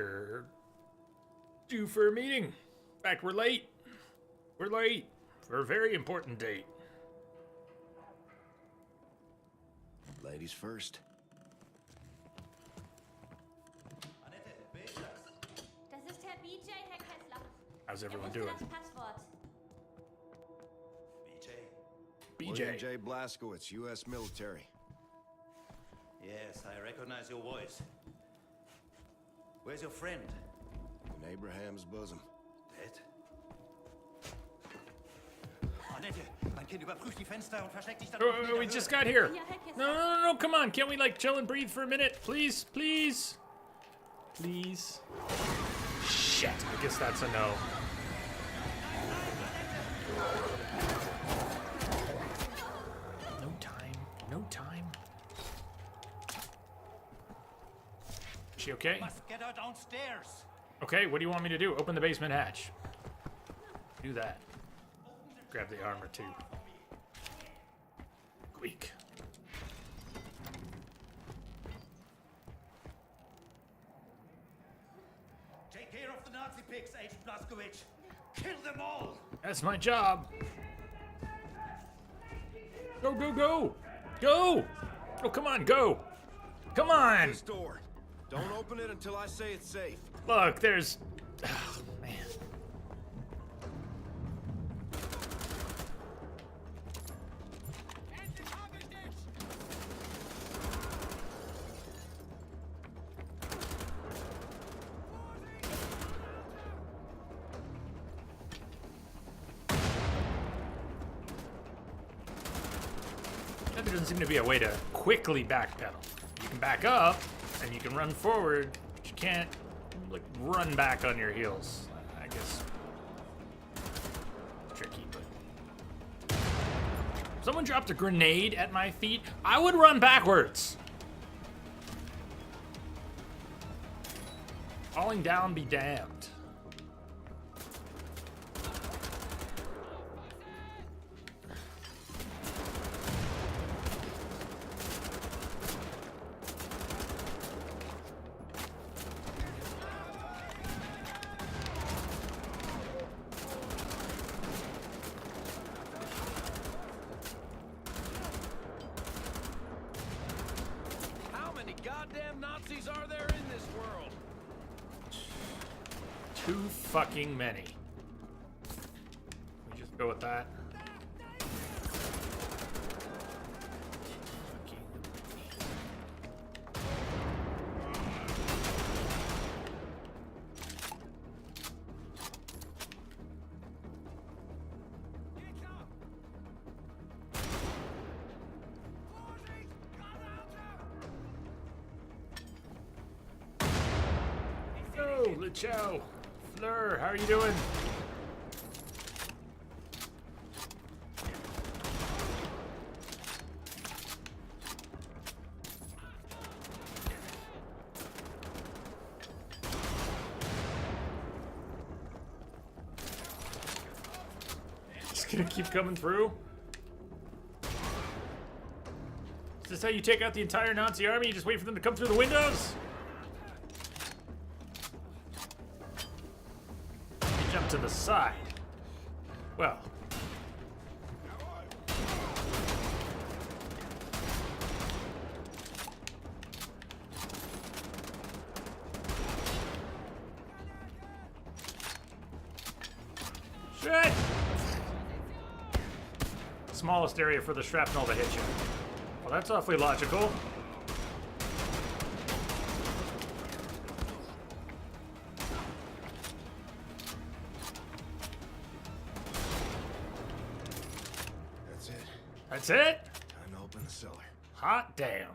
We're due for a meeting. In fact, we're late. We're late for a very important date. Ladies first. Das ist Herr BJ, Herr Kessler. How's everyone wusste doing? das Passwort. BJ. William J. Blazkowicz, U.S. military. Yes, I recognize your voice. Where's your friend? In Abraham's bosom. Dead? Annette, mein Kind, überprüf die Fenster und versteck dich dann unten in der We Höhle. just got here. Ja, Herr Kessler. No, come on. Can't we, like, chill and breathe for a minute? Please, please. Please. Shit. I guess that's a no. No time. No time. Is she okay? Must get her downstairs. Okay, what do you want me to do? Open the basement hatch. Do that. Grab the armor, too. Quick. Take care of the Nazi pigs, Agent Blazkowicz. Kill them all. That's my job. Go, go, go! Go! Oh, come on, go! Come on! This door. Don't open it until I say it's safe. Look, there's... Oh, man. There doesn't seem to be a way to quickly backpedal. You can back up, and you can run forward, but you can't, like, run back on your heels. I guess it's tricky, but... Someone dropped a grenade at my feet. I would run backwards. Falling down be damned. How many goddamn Nazis are there in this world? Too fucking many. We just go with that. Oh, Lichao. Fleur, how are you doing? Just gonna keep coming through? Is this how you take out the entire Nazi army? You just wait for them to come through the windows? Jump to the side. Well. Shit! Smallest area for the shrapnel to hit you. Well, that's awfully logical. That's it. That's it? Time to open the cellar. Hot damn.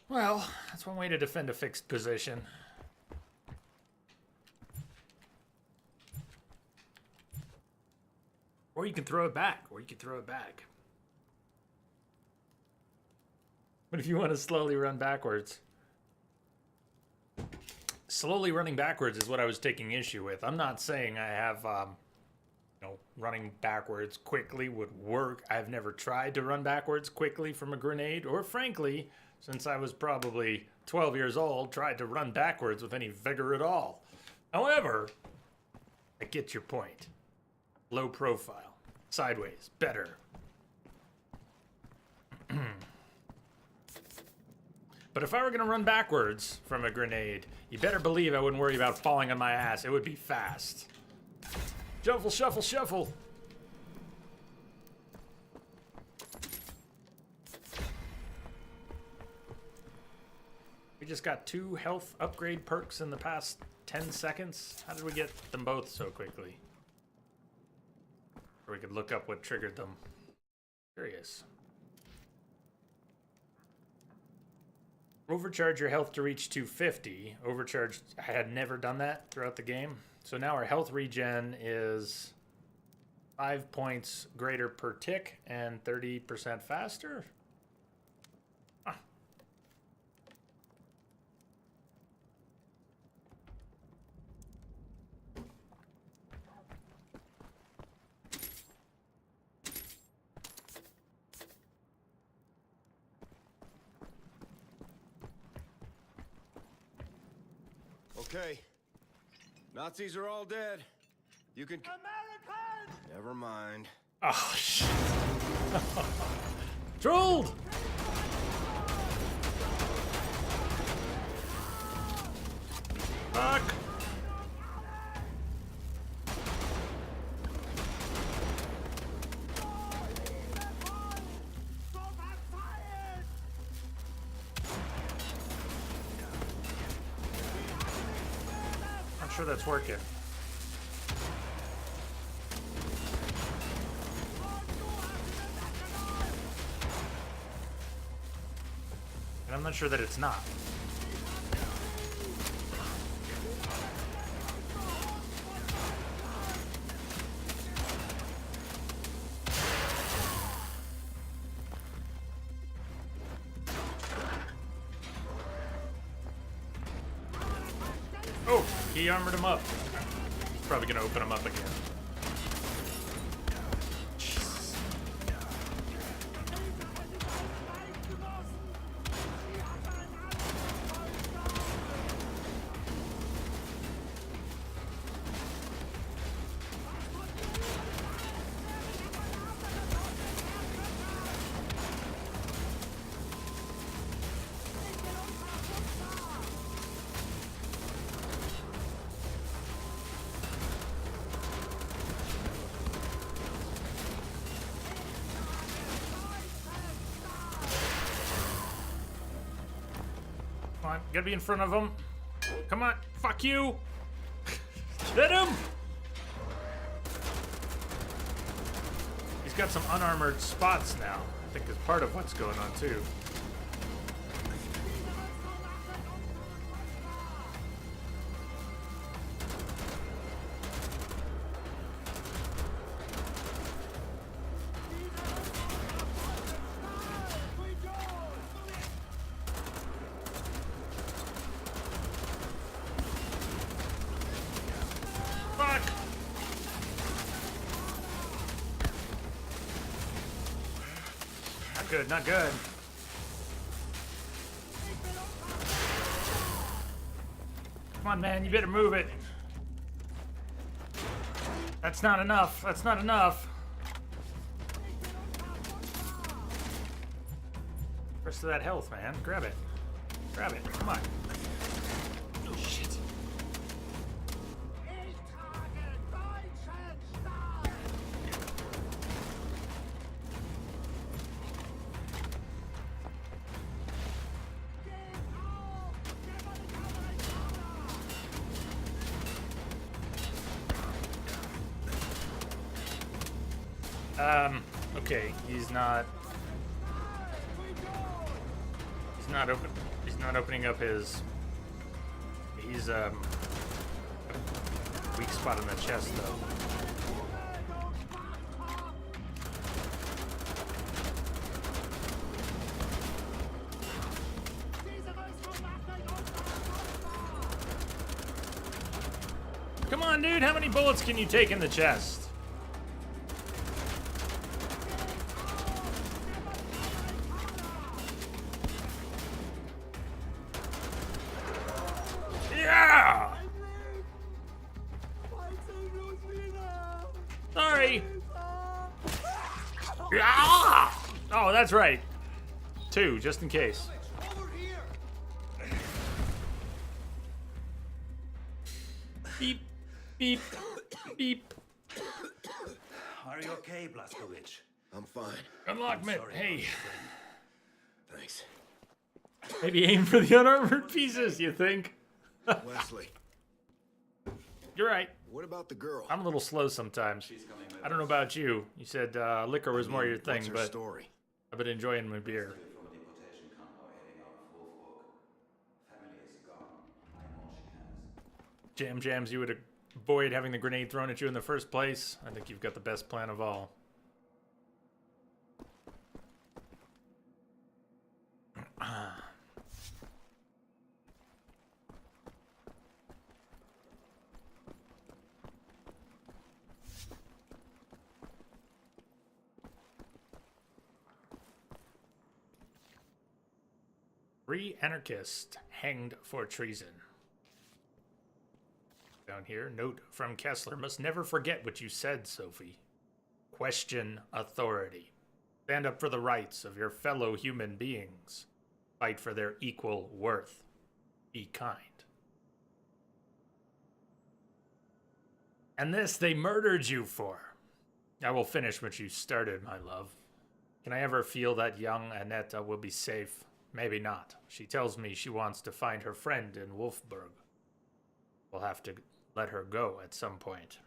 Well, that's one way to defend a fixed position. Or you can throw it back. But if you want to slowly run backwards. Slowly running backwards is what I was taking issue with. I'm not saying I have, running backwards quickly would work. I've never tried to run backwards quickly from a grenade, or frankly, since I was probably 12 years old, tried to run backwards with any vigor at all. However, I get your point. Low profile. Sideways. Better. But if I were going to run backwards from a grenade, you better believe I wouldn't worry about falling on my ass. It would be fast. Shuffle, shuffle, shuffle. We just got 2 health upgrade perks in the past 10 seconds. How did we get them both so quickly? Or we could look up what triggered them. Curious. Overcharge your health to reach 250. Overcharge, I had never done that throughout the game. So now our health regen is 5 points greater per tick and 30% faster. Huh. Okay. Nazis are all dead. You can... Americans! Never mind. Oh, shit. Trolled! Fuck! Not sure that's working. And I'm not sure that it's not. Oh, he armored him up. He's probably gonna open him up again. Jesus. Come on, gotta be in front of him. Come on, fuck you! Hit him! He's got some unarmored spots now. I think is part of what's going on too. Fuck! Not good, not good. Come on, man, you better move it. That's not enough. That's not enough. Rest of that health, man. Grab it. Grab it. Come on. Oh, shit. Okay, he's not opening up his, he's weak spot in the chest though. Come on, dude, how many bullets can you take in the chest? that's right. 2, just in case. Over here! Beep, beep, beep. Are you okay, Blazkowicz? I'm fine. Unlockment. Hey, Thanks. maybe aim for the unarmored pieces, you think? Wesley, You're right. what about the girl? I'm a little slow sometimes. I don't know about you. You said liquor was more your thing, What's her but story? I've been enjoying my beer. From a deportation convoy heading out of Wolfburg. Family is gone. I know she has. Jams, you would avoid having the grenade thrown at you in the first place. I think you've got the best plan of all. Three anarchists hanged for treason. Down here, note from Kessler: must never forget what you said, Sophie. Question authority. Stand up for the rights of your fellow human beings. Fight for their equal worth. Be kind. And this they murdered you for. I will finish what you started, my love. Can I ever feel that young Annetta will be safe? Maybe not. She tells me she wants to find her friend in Wolfburg. We'll have to let her go at some point.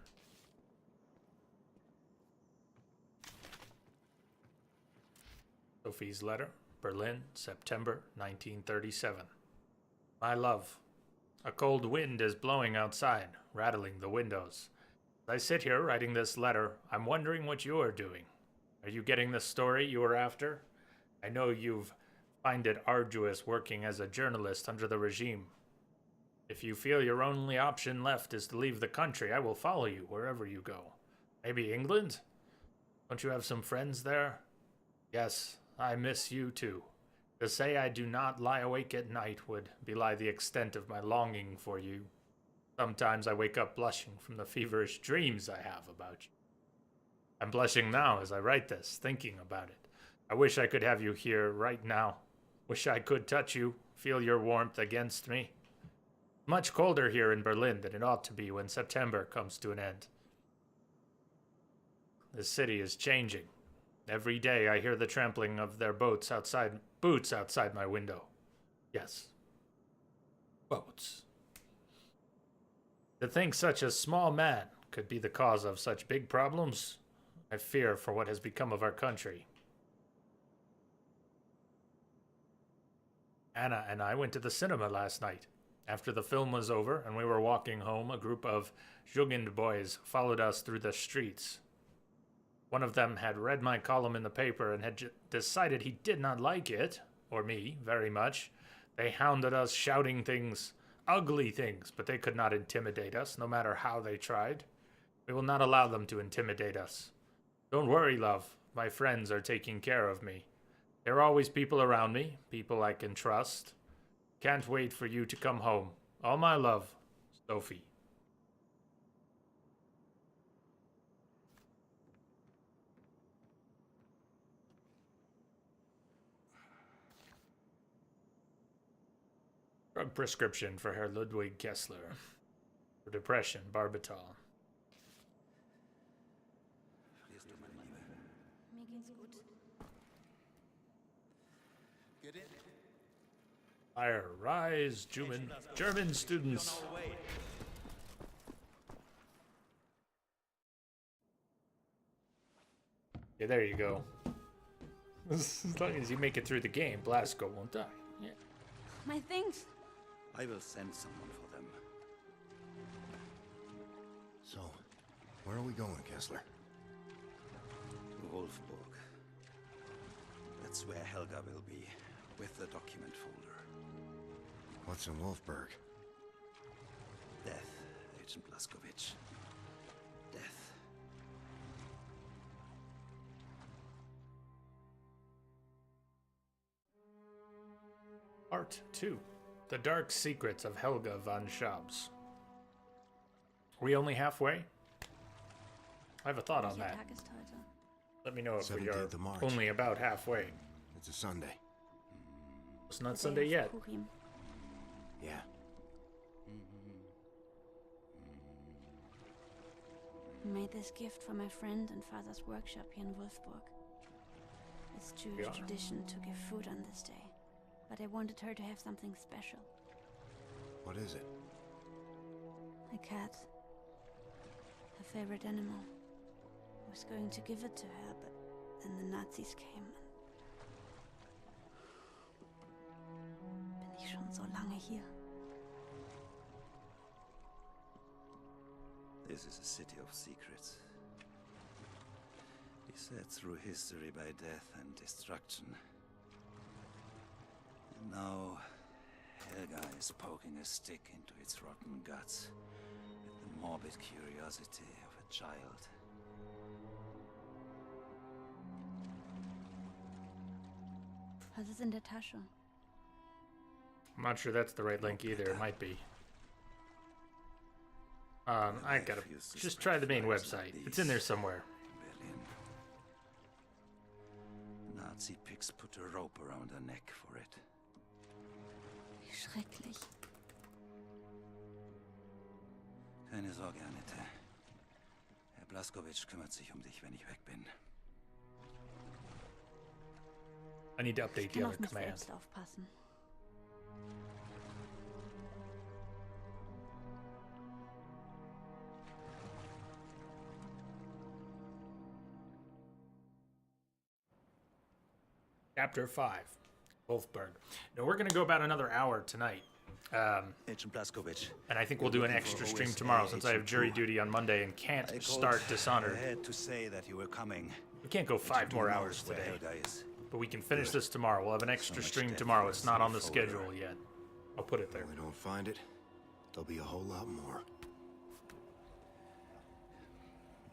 Sophie's letter, Berlin, September 1937. My love, a cold wind is blowing outside, rattling the windows. As I sit here writing this letter, I'm wondering what you are doing. Are you getting the story you were after? I know you've find it arduous working as a journalist under the regime. If you feel your only option left is to leave the country, I will follow you wherever you go. Maybe England? Don't you have some friends there? Yes, I miss you too. To say I do not lie awake at night would belie the extent of my longing for you. Sometimes I wake up blushing from the feverish dreams I have about you. I'm blushing now as I write this, thinking about it. I wish I could have you here right now. Wish I could touch you, feel your warmth against me. Much colder here in Berlin than it ought to be when September comes to an end. The city is changing. Every day I hear the trampling of their boots outside my window. Yes. Boats. To think such a small man could be the cause of such big problems, I fear for what has become of our country. Anna and I went to the cinema last night. After the film was over and we were walking home, a group of Jugend boys followed us through the streets. One of them had read my column in the paper and had decided he did not like it, or me, very much. They hounded us, shouting things, ugly things, but they could not intimidate us, no matter how they tried. We will not allow them to intimidate us. Don't worry, love. My friends are taking care of me. There are always people around me, people I can trust. Can't wait for you to come home. All my love, Sophie. Drug prescription for Herr Ludwig Kessler. For depression, Barbital. Mir geht's gut. Get in. Fire, rise, German students. On our way. Yeah, there you go. As long as you make it through the game, Blasco won't die. Yeah. My things. I will send someone for them. So, where are we going, Kessler? To Wolfburg. That's where Helga will be, with the document folder. What's in Wolfburg? Death, Agent Blazkowicz. Death. Part 2. The Dark Secrets of Helga von Schabs. Are we only halfway? I have a thought on Welcher that. Tag ist heute? Let me know if we are 17th of March. only about halfway. It's a Sunday. It's not The Sunday day yet. of Purim. Yeah. I made this gift for my friend and father's workshop here in Wolfburg. It's Jewish Yeah. tradition to give food on this day, but I wanted her to have something special. What is it? A cat. Her favorite animal. I was going to give it to her, but then the Nazis came. Bin ich schon so lange hier? This is a city of secrets. Beset through history by death and destruction. And now, Helga is poking a stick into its rotten guts with the morbid curiosity of a child. Was ist in der Tasche? I'm not sure that's the right link either. It might be. I gotta just try the main website. It's in there somewhere. Berlin. Nazi pigs put a rope around her neck for it. Wie schrecklich. Keine Sorge, Annette. Herr Blaskowitsch kümmert sich um dich, wenn ich weg bin. I need to Ich update the kann other auf mich command. selbst aufpassen. Chapter 5, Wolfberg. Now we're gonna go about another hour tonight. Agent Blaskowitsch. And I think we'll do an extra stream tomorrow since I have jury duty on Monday and can't I called start Dishonored. ahead to say that you were coming. We can't go 5 Do more know hours where today, Helga is. but we can finish this tomorrow. We'll have an extra much stream death tomorrow. for It's a not on the single folder. schedule yet. I'll put it there. If we don't find it, there'll be a whole lot more.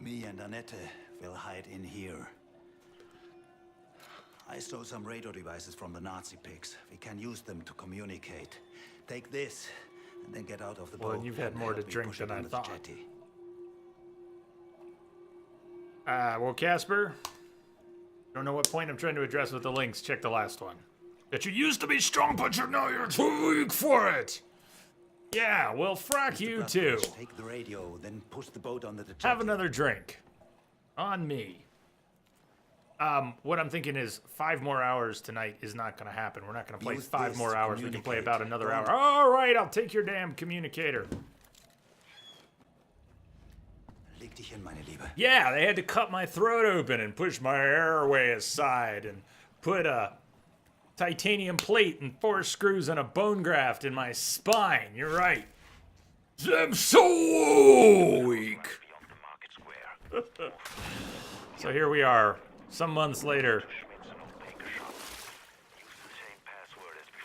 Me and Annette will hide in here. I stole some radio devices from the Nazi pigs. We can use them to communicate. Take this, and then get out of the Well, boat. you've had and more to help me drink push it than I onto the thought. jetty. Well, Casper, don't know what point I'm trying to address with the links. Check the last one. That you used to be strong, but now you're too weak for it. Yeah, well, frack you too. Blaskowitsch, take the radio, then push the boat onto the jetty. Have another drink. On me. What I'm thinking is 5 more hours tonight is not going to happen. We're not going to play Use 5 this more to hours. We can play communicate. about another Don't- hour. All right, I'll take your damn communicator. Leg dich hin, meine Liebe. Yeah, they had to cut my throat open and push my airway aside and put a titanium plate and 4 screws and a bone graft in my spine. You're right. I'm so weak. So here we are, some months later.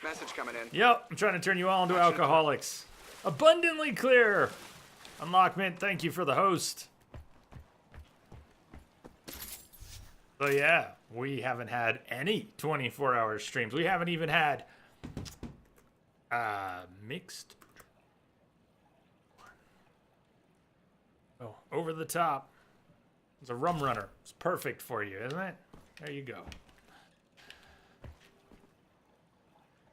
Message coming in. Yep, I'm trying to turn you all into alcoholics. Abundantly clear. Unlockment, thank you for the host. So yeah, we haven't had any 24-hour streams. We haven't even had mixed. Oh, over the top. It's a rum runner. It's perfect for you, isn't it? There you go.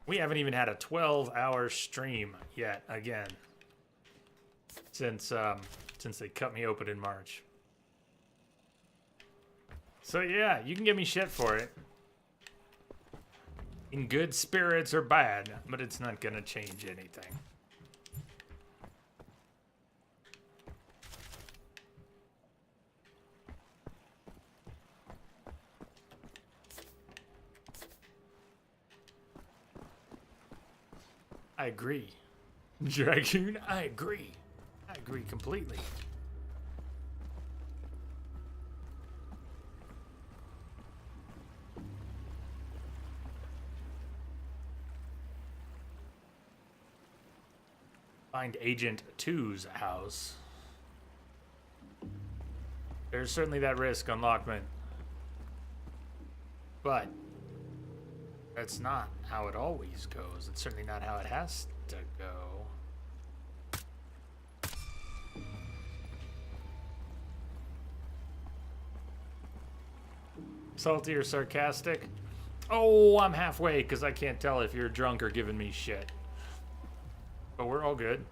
We haven't even had a 12-hour stream yet again since they cut me open in March. So yeah, you can give me shit for it. In good spirits or bad, but it's not gonna change anything. I agree. Dragoon, I agree. I agree completely. Find Agent 2's house. There's certainly that risk on Lockman. But that's not how it always goes. It's certainly not how it has to go. Salty or sarcastic? Oh, I'm halfway because I can't tell if you're drunk or giving me shit. But we're all good.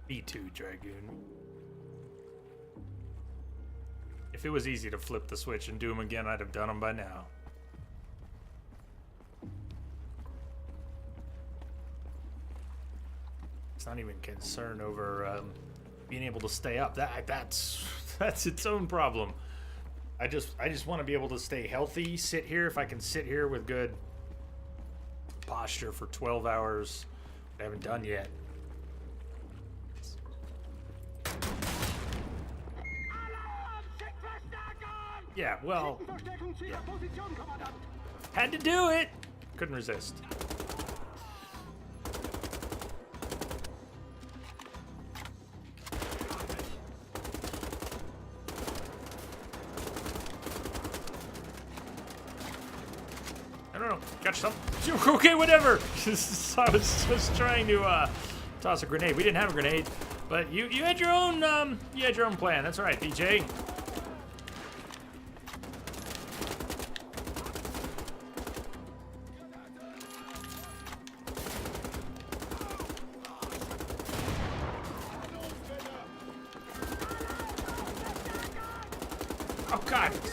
B2 Dragoon. If it was easy to flip the switch and do them again, I'd have done them by now. It's not even concern over being able to stay up. That's its own problem. I just want to be able to stay healthy, sit here. If I can sit here with good posture for 12 hours, I haven't done yet. Yeah, well, yeah. Had to do it. Couldn't resist. I don't know. Got some. Okay, whatever. I was just trying to toss a grenade. We didn't have a grenade, but you had your own plan. That's all right, BJ.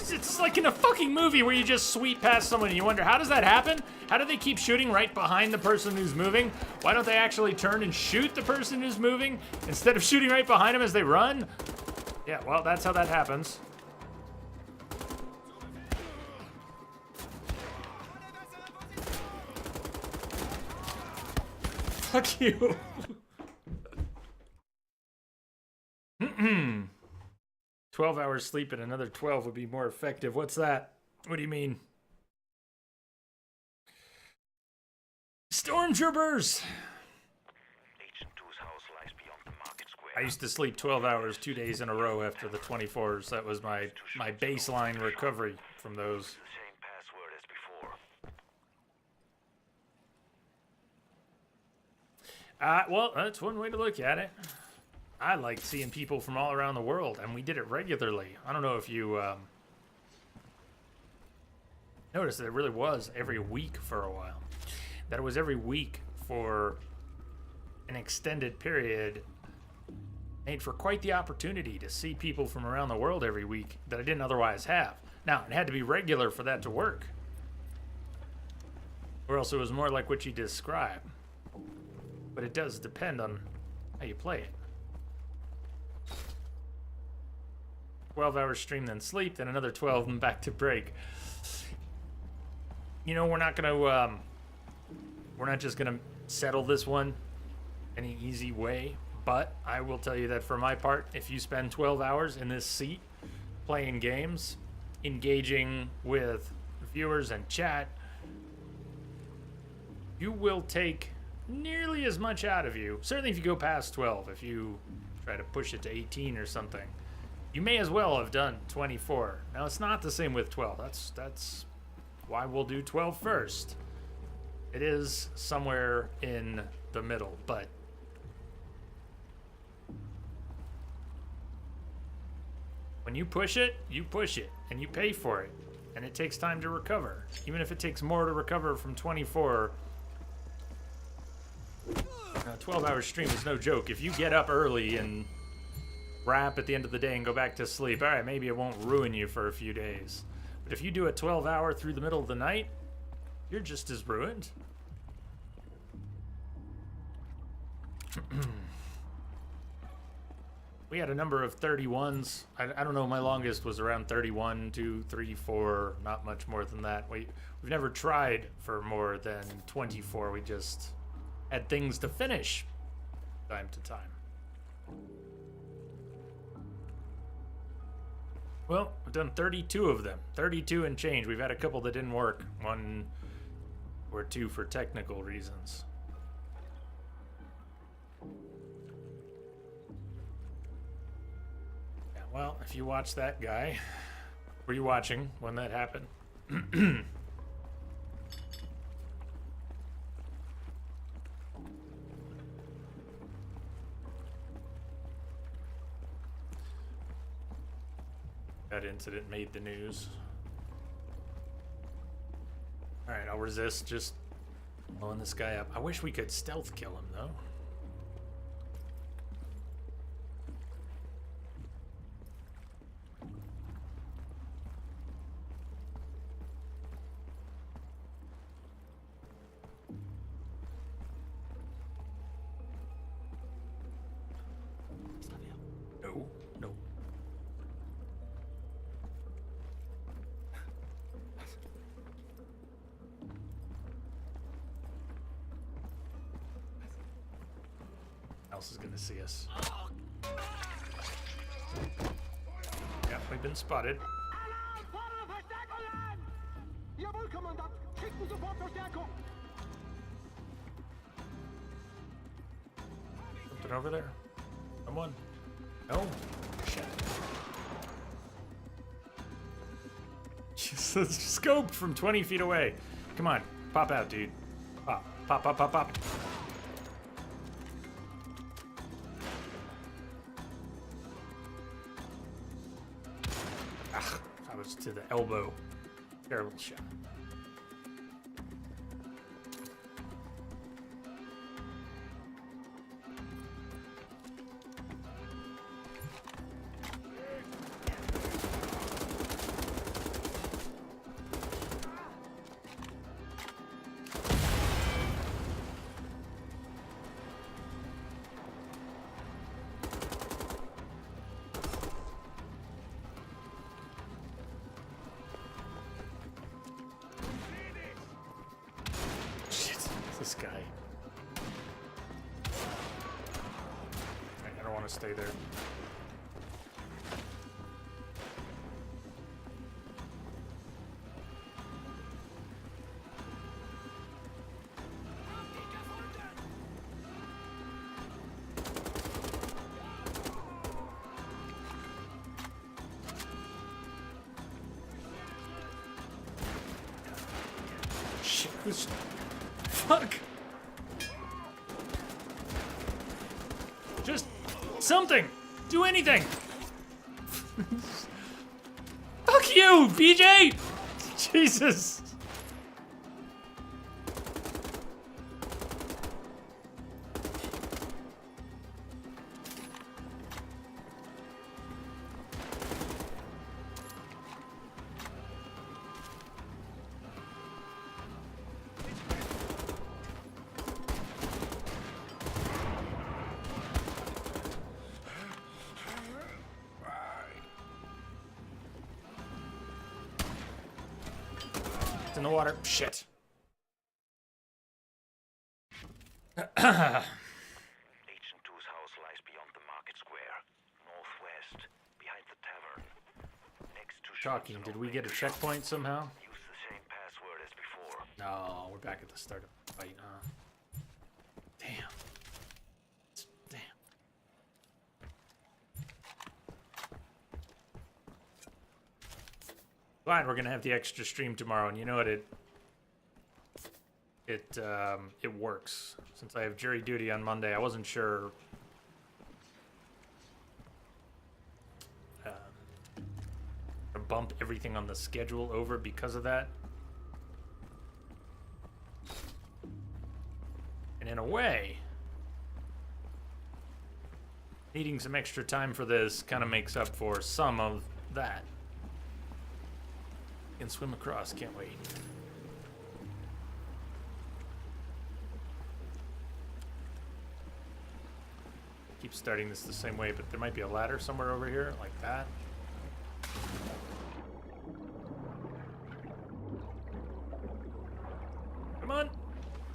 It's like in a fucking movie where you just sweep past someone and you wonder, how does that happen? How do they keep shooting right behind the person who's moving? Why don't they actually turn and shoot the person who's moving instead of shooting right behind them as they run? Yeah, well, that's how that happens. Fuck you. 12 hours sleep and another 12 would be more effective. What's that? What do you mean? Stormtroopers! Agent 2's house lies beyond the market square. I used to sleep 12 hours 2 days in a row after the 24s. That was my baseline recovery from those. The same password as before. Well, that's one way to look at it. I like seeing people from all around the world, and we did it regularly. I don't know if you noticed that it really was every week for a while. That it was every week for an extended period made for quite the opportunity to see people from around the world every week that I didn't otherwise have. Now, it had to be regular for that to work, or else it was more like what you describe. But it does depend on how you play it. 12 hours stream, then sleep, then another 12 and back to break. You know, we're not just gonna settle this one any easy way, but I will tell you that for my part, if you spend 12 hours in this seat playing games, engaging with viewers and chat, you will take nearly as much out of you. Certainly if you go past 12, if you try to push it to 18 or something, you may as well have done 24. Now, it's not the same with 12. That's why we'll do 12 first. It is somewhere in the middle, but When you push it, and you pay for it. And it takes time to recover. Even if it takes more to recover from 24, a 12-hour stream is no joke. If you get up early and wrap at the end of the day and go back to sleep, all right, maybe it won't ruin you for a few days. But if you do a 12-hour through the middle of the night, you're just as ruined. We had a number of 31s. I don't know, my longest was around 31, 2, 3, 4, not much more than that. We've never tried for more than 24. We just had things to finish time to time. Well, we've done 32 of them. 32 and change. We've had a couple that didn't work. 1 or 2 for technical reasons. Well, if you watch that guy, were you watching when that happened? That incident made the news. Alright, I'll resist just blowing this guy up. I wish we could stealth kill him, though. No. Else is gonna see us. Yep, we've been spotted. Jawohl, Kommandant! Schicken sofort Verstärkung! Something over there? Someone? No? Shit. Just scoped from 20 feet away. Come on, pop out, dude. Pop, pop, pop, pop, pop. Ah, I was to the elbow. Terrible shot. This guy. I don't want to stay there. Shit, who's... Fuck! Just something! Do anything! Fuck you, BJ! Jesus! In the water. Shit. Agent 2's house lies beyond the market square, northwest, behind the tavern. Next to Shocking. Did we get a checkpoint somehow? Use the same password as before. No, we're back at the start of the fight, huh? Damn. Damn. Glad we're gonna have the extra stream tomorrow, and you know what, it works. Since I have jury duty on Monday, I wasn't sure bump everything on the schedule over because of that. And in a way, needing some extra time for this kind of makes up for some of that. Can swim across, can't wait. Keep starting this the same way, but there might be a ladder somewhere over here, like that. Come on!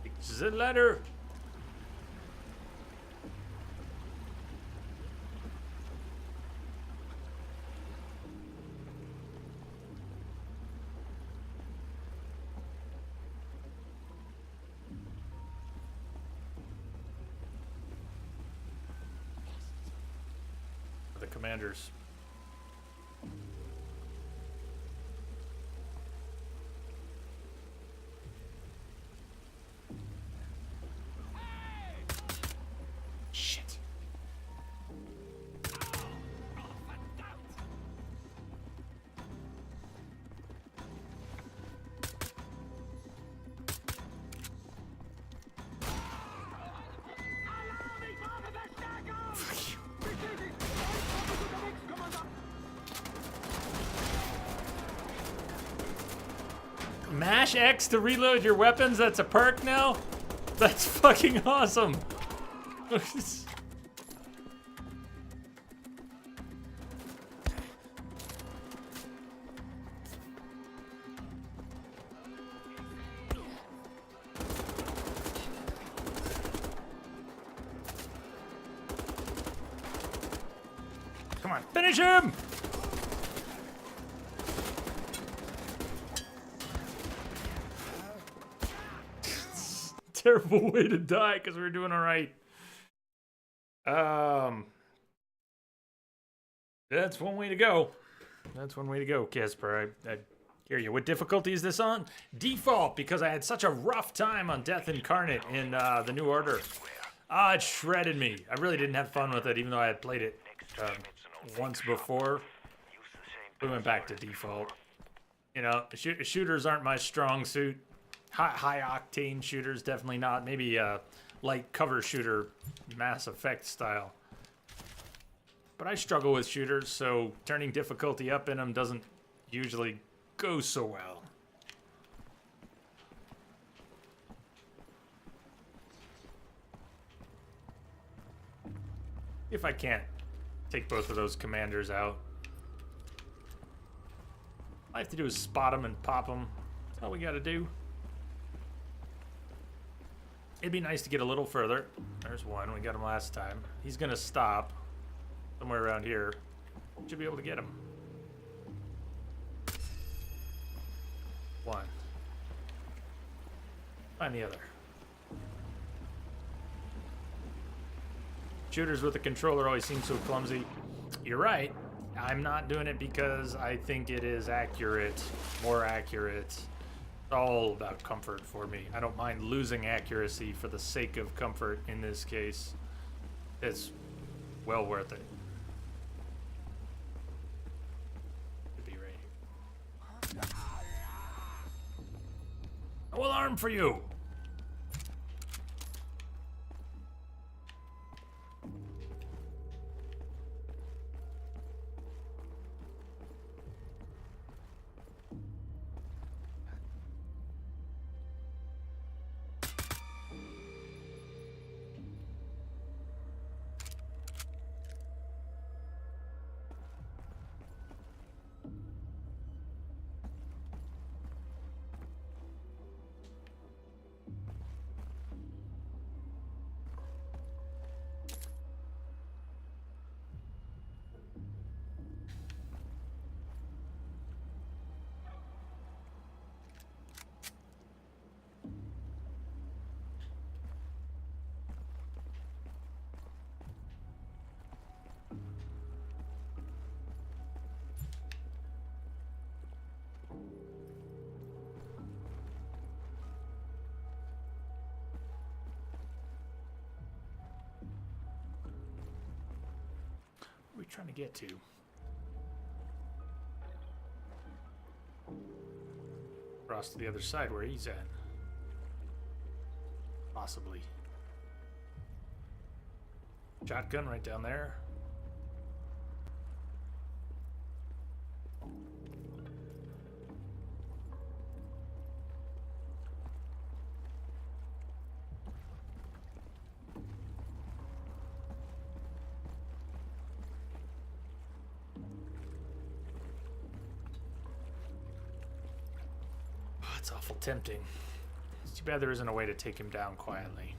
It's the ladder! The commanders. Shit. Mash X to reload your weapons? That's a perk now? That's fucking awesome. Come on, finish him! Terrible way to die because we were doing all right. That's one way to go. That's one way to go, Casper. I hear you. What difficulty is this on? Default, because I had such a rough time on Death Incarnate in the New Order. It shredded me. I really didn't have fun with it, even though I had played it once before. We went back to default. You know, shooters aren't my strong suit. High octane shooters, definitely not. Maybe light cover shooter, Mass Effect style. But I struggle with shooters, so turning difficulty up in them doesn't usually go so well. If I can't take both of those commanders out. All I have to do is spot them and pop them. That's all we gotta do. It'd be nice to get a little further. There's one. We got him last time. He's gonna stop somewhere around here. Should be able to get him. One. Find the other. Shooters with a controller always seem so clumsy. You're right. I'm not doing it because I think it is accurate, more accurate. All about comfort for me. I don't mind losing accuracy for the sake of comfort in this case. It's well worth it. Could be right here. No alarm for you! What are we trying to get to? Across to the other side where he's at. Possibly. Shotgun right down there. Oh, it's awful tempting. It's too bad there isn't a way to take him down quietly.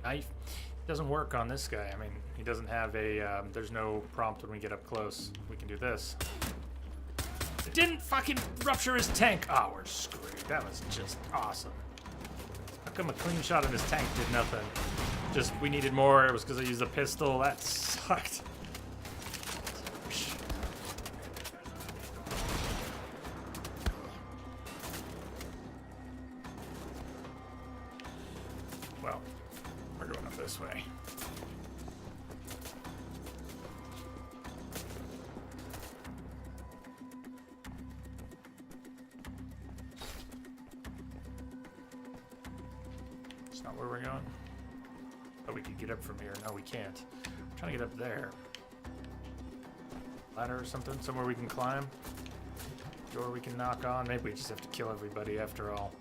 Knife doesn't work on this guy. I mean, he doesn't have a, there's no prompt when we get up close. We can do this. It didn't fucking rupture his tank. Oh, we're screwed. That was just awesome. How come a clean shot of his tank did nothing? Just, we needed more. It was because I used a pistol. That sucked. Well, we're going up this way. It's not where we're going. Oh, we could get up from here. No, we can't. I'm trying to get up there. Ladder or something? Somewhere we can climb? Door we can knock on? Maybe we just have to kill everybody after all.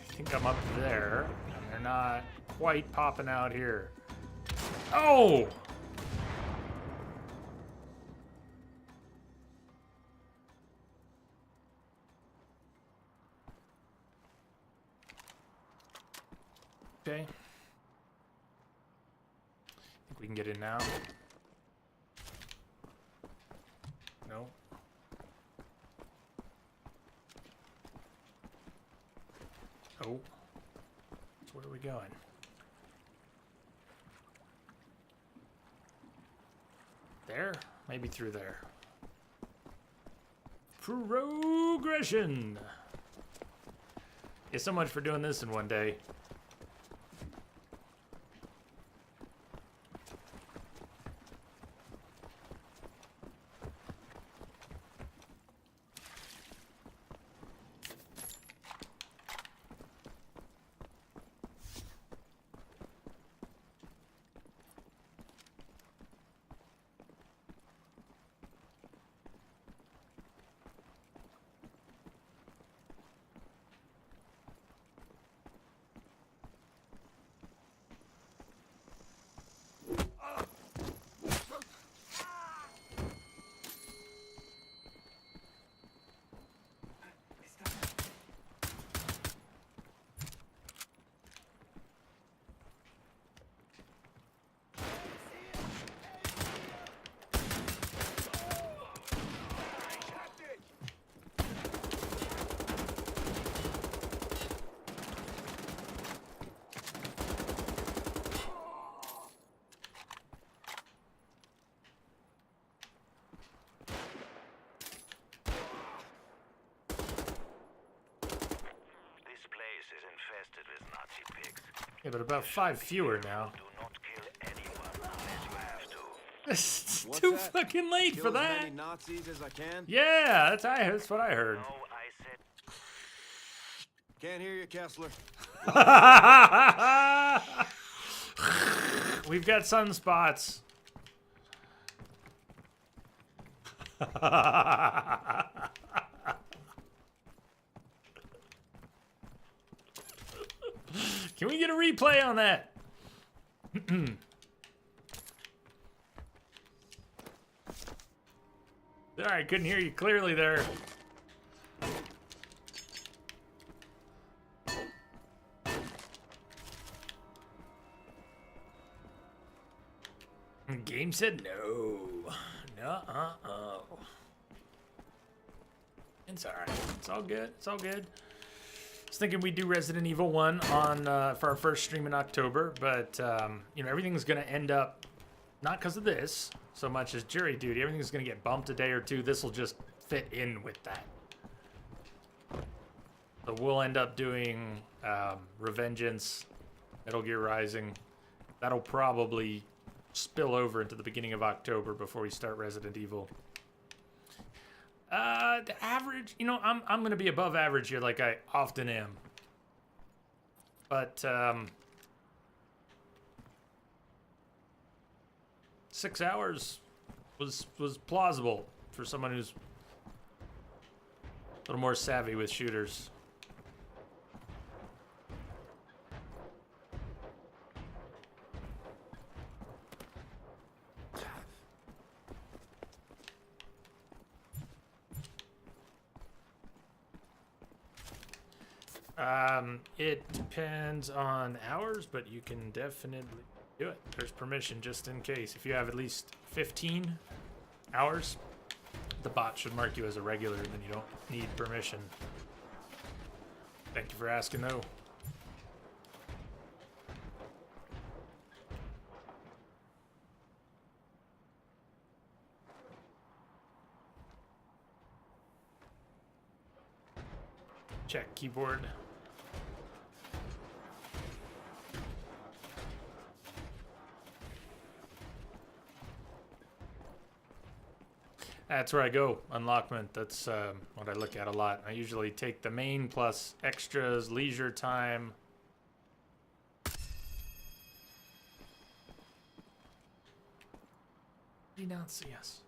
I think I'm up there. And they're not quite popping out here. Oh! Okay. Think we can get in now. No. Oh. So where are we going? There? Maybe through there. Progression! Yeah, so much for doing this in one day. Yeah, but about 5 fewer now. Do not kill anyone unless you have to. It's What's too that? fucking late Kill for as that. many Nazis as I can. Yeah, that's what I heard. No, I said Can't hear you, Kessler. We've got sunspots. Can we get a replay on that? Sorry, I couldn't hear you clearly there. The game said no. No, It's alright. It's all good. It's all good. I was thinking we'd do Resident Evil 1 on for our first stream in October, but you know, everything's gonna end up, not because of this so much as jury duty, everything's gonna get bumped a day or two. This will just fit in with that. So we'll end up doing Revengeance, Metal Gear Rising. That'll probably spill over into the beginning of October before we start Resident Evil. The average, you know, I'm gonna be above average here, like I often am. But 6 hours was plausible for someone who's a little more savvy with shooters. It depends on hours, but you can definitely do it. There's permission just in case. If you have at least 15 hours, the bot should mark you as a regular, then you don't need permission. Thank you for asking, though. Check keyboard. That's where I go, unlockment. That's what I look at a lot. I usually take the main plus extras, leisure time. Did he not see us?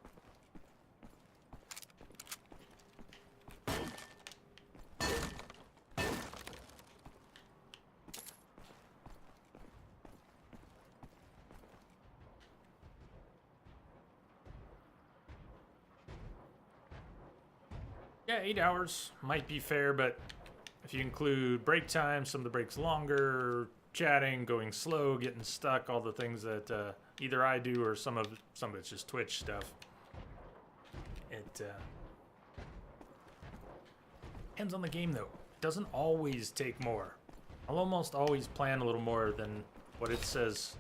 Yeah, 8 hours might be fair, but if you include break time, some of the breaks longer, chatting, going slow, getting stuck, all the things that either I do or some of it's just Twitch stuff. It depends on the game, though. It doesn't always take more. I'll almost always plan a little more than what it says.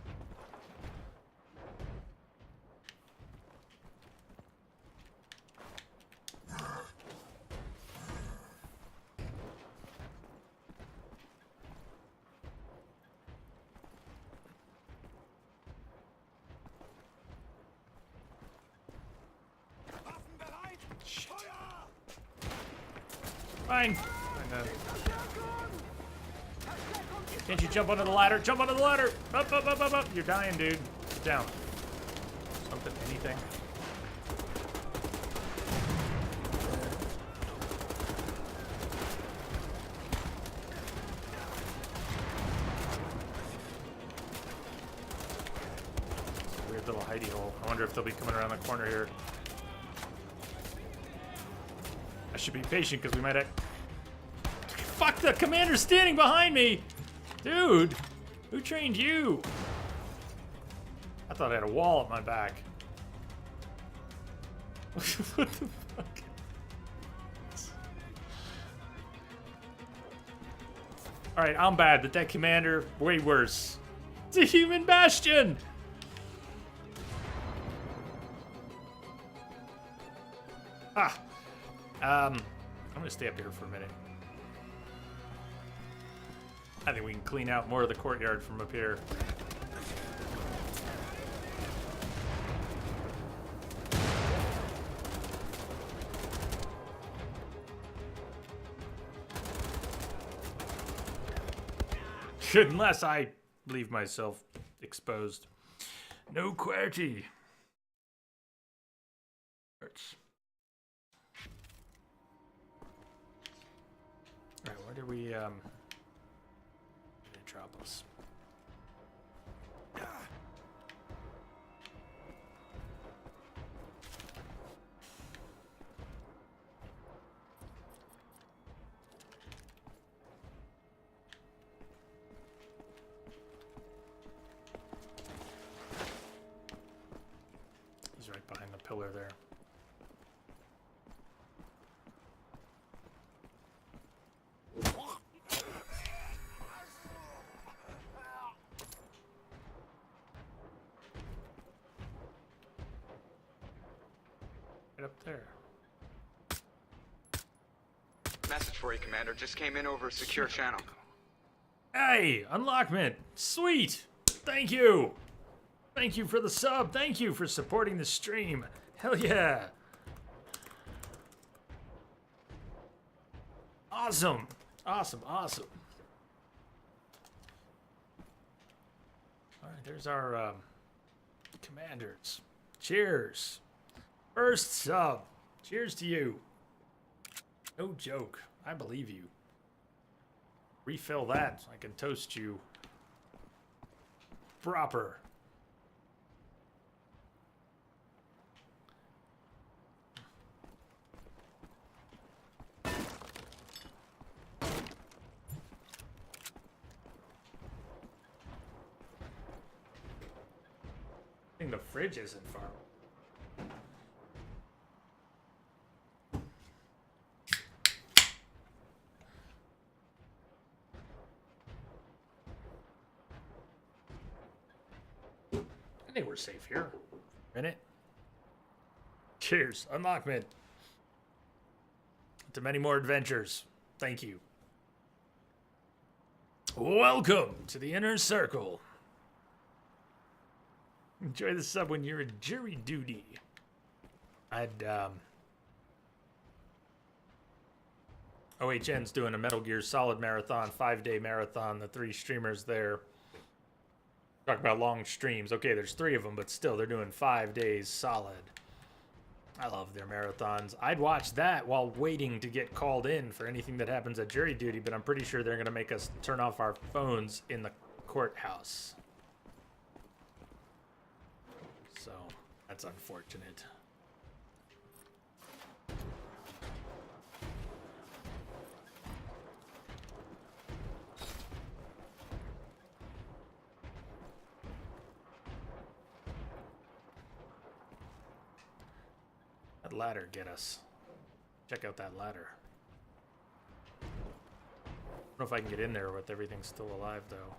Fine. Can't you jump onto the ladder? Jump onto the ladder! Up, up, up, up, up! You're dying, dude. Get down. Something, anything. Weird little hidey hole. I wonder if they'll be coming around the corner here. I should be patient because we might have... Fuck, the commander's standing behind me! Dude! Who trained you? I thought I had a wall at my back. What the fuck? Alright, I'm bad, but that commander, way worse. It's a human bastion! Ah! I'm gonna stay up here for a minute. I think we can clean out more of the courtyard from up here. Unless I leave myself exposed. No QWERTY. Hurts. Alright, where did we, Metropolis. up there. Message for you, Commander. Just came in over a secure channel. Hey, unlockment. Sweet. Thank you. Thank you for the sub. Thank you for supporting the stream. Hell yeah. Awesome. Awesome. Awesome. All right, there's our commanders. Cheers. First sub. Cheers to you. No joke. I believe you. Refill that so I can toast you proper. I think the fridge isn't far. I think we're safe here. Minute. Cheers. Unlockment. To many more adventures. Thank you. Welcome to the inner circle. Enjoy the sub when you're at jury duty. OHN's doing a Metal Gear Solid marathon, 5-day marathon. The 3 streamers there. Talk about long streams. Okay, there's 3 of them, but still, they're doing 5 days solid. I love their marathons. I'd watch that while waiting to get called in for anything that happens at jury duty, but I'm pretty sure they're going to make us turn off our phones in the courthouse. So, that's unfortunate. That ladder get us. Check out that ladder. I don't know if I can get in there with everything still alive, though.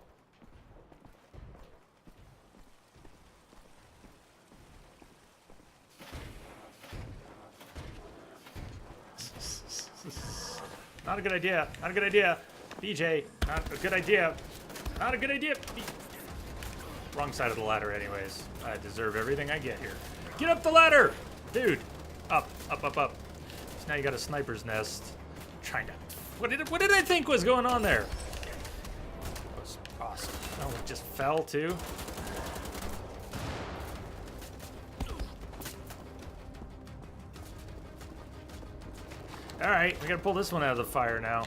Not a good idea. Not a good idea. BJ, not a good idea. Not a good idea. Wrong side of the ladder anyways. I deserve everything I get here. Get up the ladder! Dude. Up, up, up, up. So now you got a sniper's nest. I'm trying to... What did I think was going on there? That was awesome. Oh, it just fell too? Alright, we gotta pull this one out of the fire now.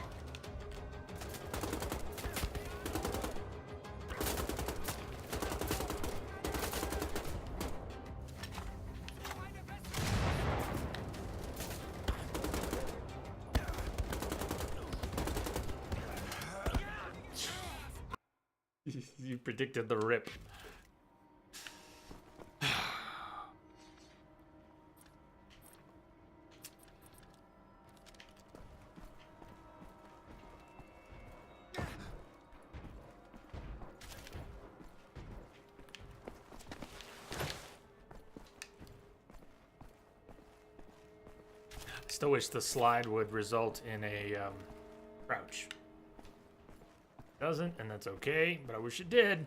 You predicted the rip. Still wish the slide would result in a crouch. Doesn't, and that's okay, but I wish it did.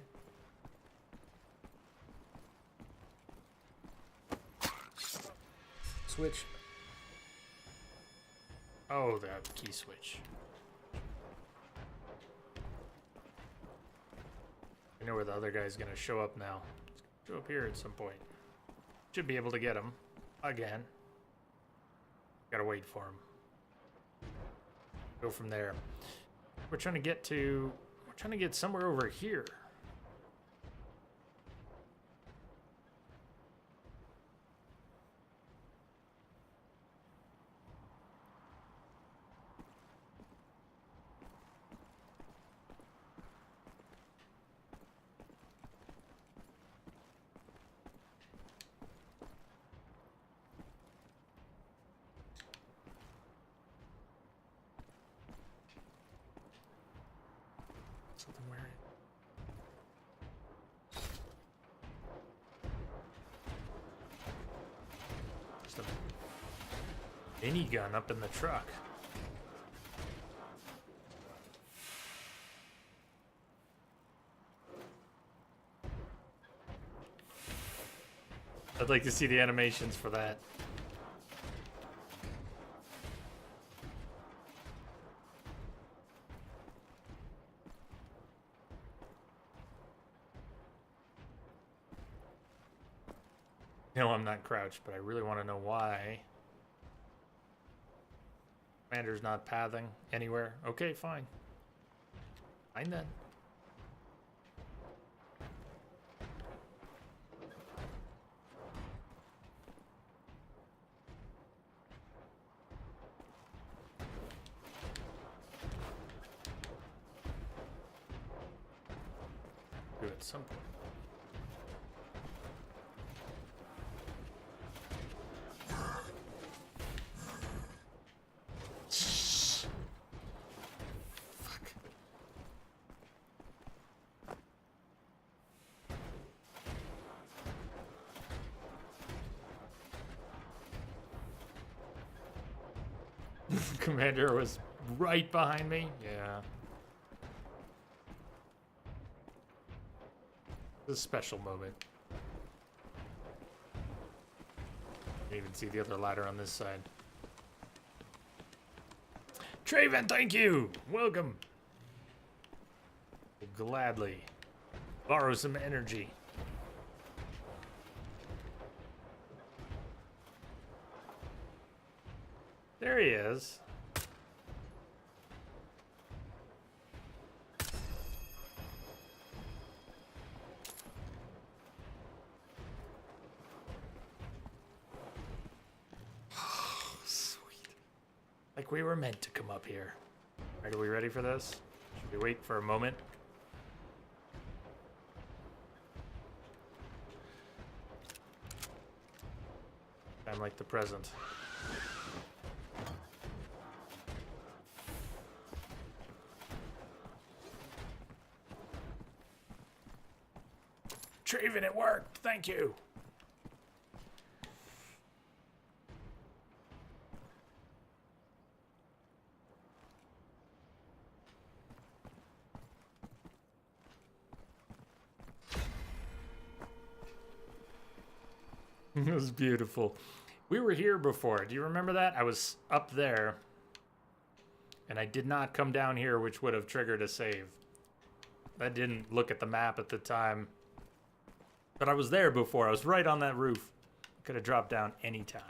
Switch. Oh, that key switch. I know where the other guy's gonna show up now. He's gonna show up here at some point. Should be able to get him again. Gotta wait for him. Go from there. We're trying to get somewhere over here. Something weird. Just a Minigun up in the truck. I'd like to see the animations for that. No, I'm not crouched, but I really want to know why. Commander's not pathing anywhere. Okay, fine. Fine then. Do it at some point. Commander was right behind me. Yeah. It's a special moment. You can even see the other ladder on this side. Traven, thank you! Welcome. Will gladly borrow some energy. There he is. Sweet. Like we were meant to come up here. Alright, are we ready for this? Should we wait for a moment? Time like the present. Traven, it worked. Thank you. It was beautiful. We were here before. Do you remember that? I was up there, and I did not come down here, which would have triggered a save. I didn't look at the map at the time. But I was there before. I was right on that roof. Could have dropped down anytime.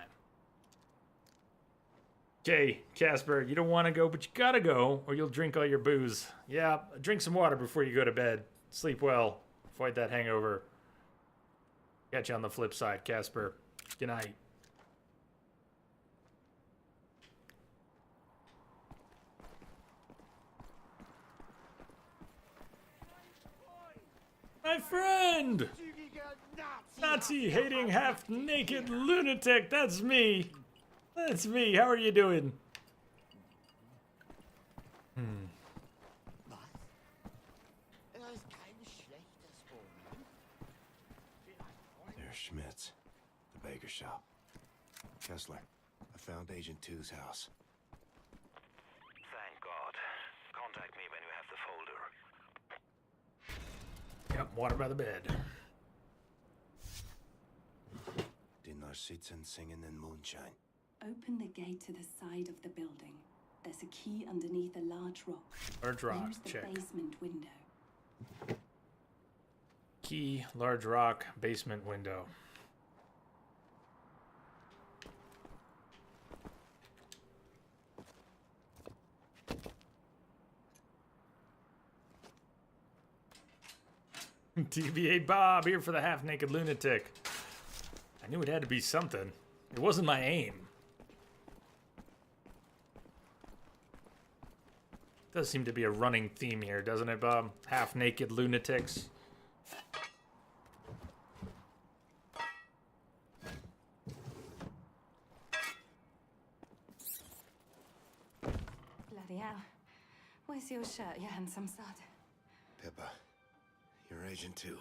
Okay, Casper, you don't want to go, but you gotta go, or you'll drink all your booze. Yeah, drink some water before you go to bed. Sleep well. Avoid that hangover. Catch you on the flip side, Casper. Good night. My friend! Nazi-hating, half-naked lunatic! That's me! That's me! How are you doing? There's Schmitz, the baker shop. Kessler, I found Agent 2's house. Thank God. Contact me when you have the folder. Yep, water by the bed. Dinner sitzen singing in moonshine. Open the gate to the side of the building. There's a key underneath a large rock. Large rock, Use the check. basement window. Key, large rock, basement window. TVA Bob here for the half-naked lunatic. I knew it had to be something. It wasn't my aim. Does seem to be a running theme here, doesn't it, Bob? Half-naked lunatics. Bloody hell. Where's your shirt, you handsome sod? Pippa, you're Agent 2.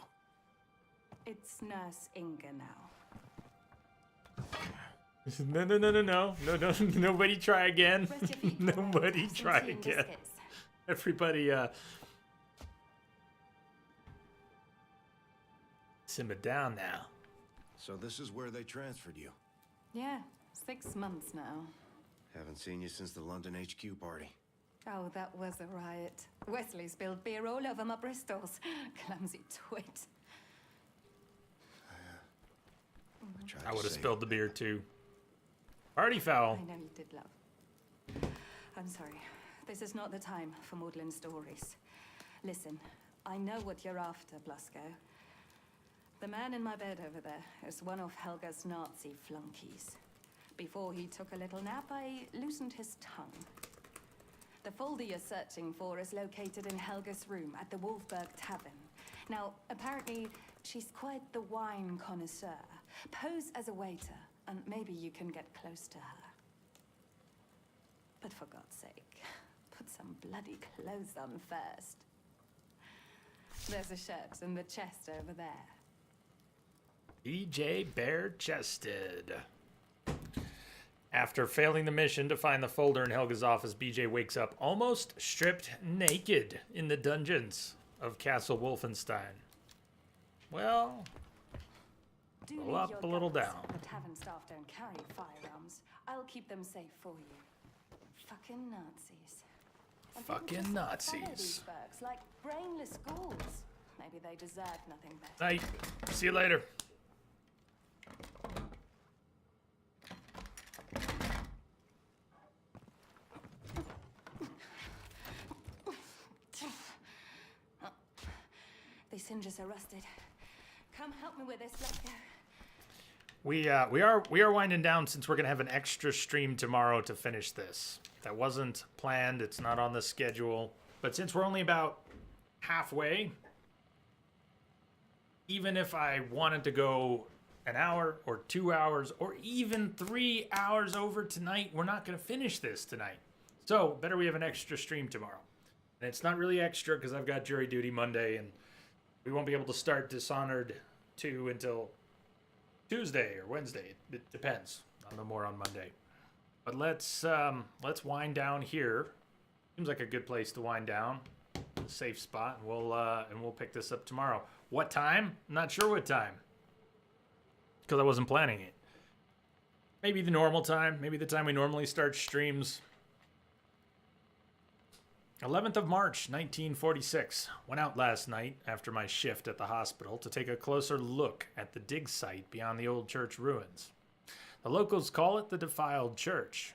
It's Nurse Inga now. No, no, no, no, no, no, no, nobody try again. Rest your feet for a minute. Nobody Have some try tea and again. biscuits. Everybody, simmer down now. So this is where they transferred you. Yeah, 6 months now. Haven't seen you since the London HQ party. Oh, that was a riot. Wesley spilled beer all over my Bristols. Clumsy twit. I would have spilled the beer too. Party foul. I know you did, love. I'm sorry. This is not the time for maudlin stories. Listen, I know what you're after, Blasco. The man in my bed over there is one of Helga's Nazi flunkies. Before he took a little nap, I loosened his tongue. The folder you're searching for is located in Helga's room at the Wolfberg Tavern. Now, apparently, she's quite the wine connoisseur. Pose as a waiter, and maybe you can get close to her. But for God's sake, put some bloody clothes on first. There's a shirt in the chest over there. BJ bare-chested. After failing the mission to find the folder in Helga's office, BJ wakes up almost stripped naked in the dungeons of Castle Wolfenstein. Well, Do a leave up, your a little guns. down. The tavern staff don't carry firearms. I'll keep them safe for you. Fucking Nazis. And people Fucking just follow Nazis. these Bergs like brainless ghouls. Maybe they deserve nothing better. Night. See you later. These hinges are rusted. Come help me with this, Blasco. We are winding down since we're gonna have an extra stream tomorrow to finish this. That wasn't planned. It's not on the schedule. But since we're only about halfway, even if I wanted to go an hour or 2 hours or even 3 hours over tonight, we're not gonna finish this tonight. So better we have an extra stream tomorrow. And it's not really extra because I've got jury duty Monday and we won't be able to start Dishonored 2 until Tuesday or Wednesday. It depends. I'll know more on Monday. But let's wind down here. Seems like a good place to wind down. A safe spot, and we'll pick this up tomorrow. What time? I'm not sure what time. Because I wasn't planning it. Maybe the normal time. Maybe the time we normally start streams. 11th of March, 1946. Went out last night after my shift at the hospital to take a closer look at the dig site beyond the old church ruins. The locals call it the Defiled Church.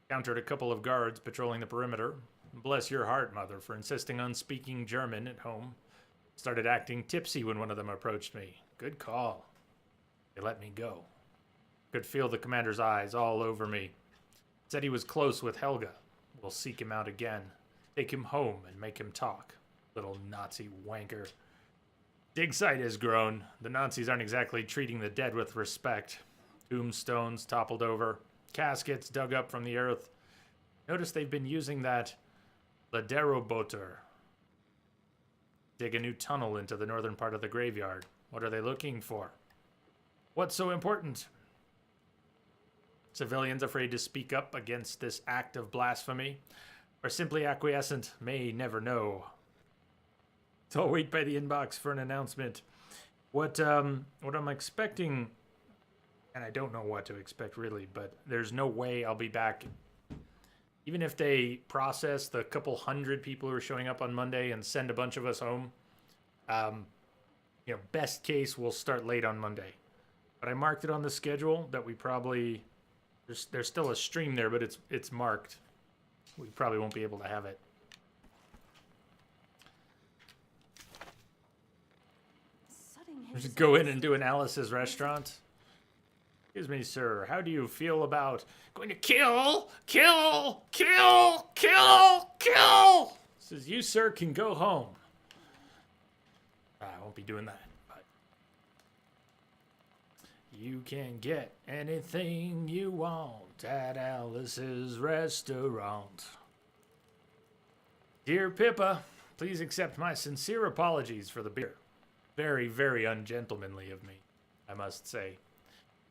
Encountered a couple of guards patrolling the perimeter. Bless your heart, Mother, for insisting on speaking German at home. Started acting tipsy when one of them approached me. Good call. They let me go. Could feel the commander's eyes all over me. Said he was close with Helga. We'll seek him out again. Take him home and make him talk. Little Nazi wanker. Dig site has grown. The Nazis aren't exactly treating the dead with respect. Tombstones toppled over. Caskets dug up from the earth. Notice they've been using that Lederoboter. Dig a new tunnel into the northern part of the graveyard. What are they looking for? What's so important? Civilians afraid to speak up against this act of blasphemy? Or simply acquiescent may never know. So I'll wait by the inbox for an announcement. What I'm expecting, and I don't know what to expect really, but there's no way I'll be back. Even if they process the couple hundred people who are showing up on Monday and send a bunch of us home, best case we'll start late on Monday. But I marked it on the schedule that we probably there's still a stream there, but it's marked. We probably won't be able to have it. Just go in and do an Alice's restaurant. Excuse me, sir. How do you feel about going to kill? Says you, sir, can go home. I won't be doing that. But you can get anything you want at Alice's restaurant. Dear Pippa, please accept my sincere apologies for the beer. Very, very ungentlemanly of me, I must say.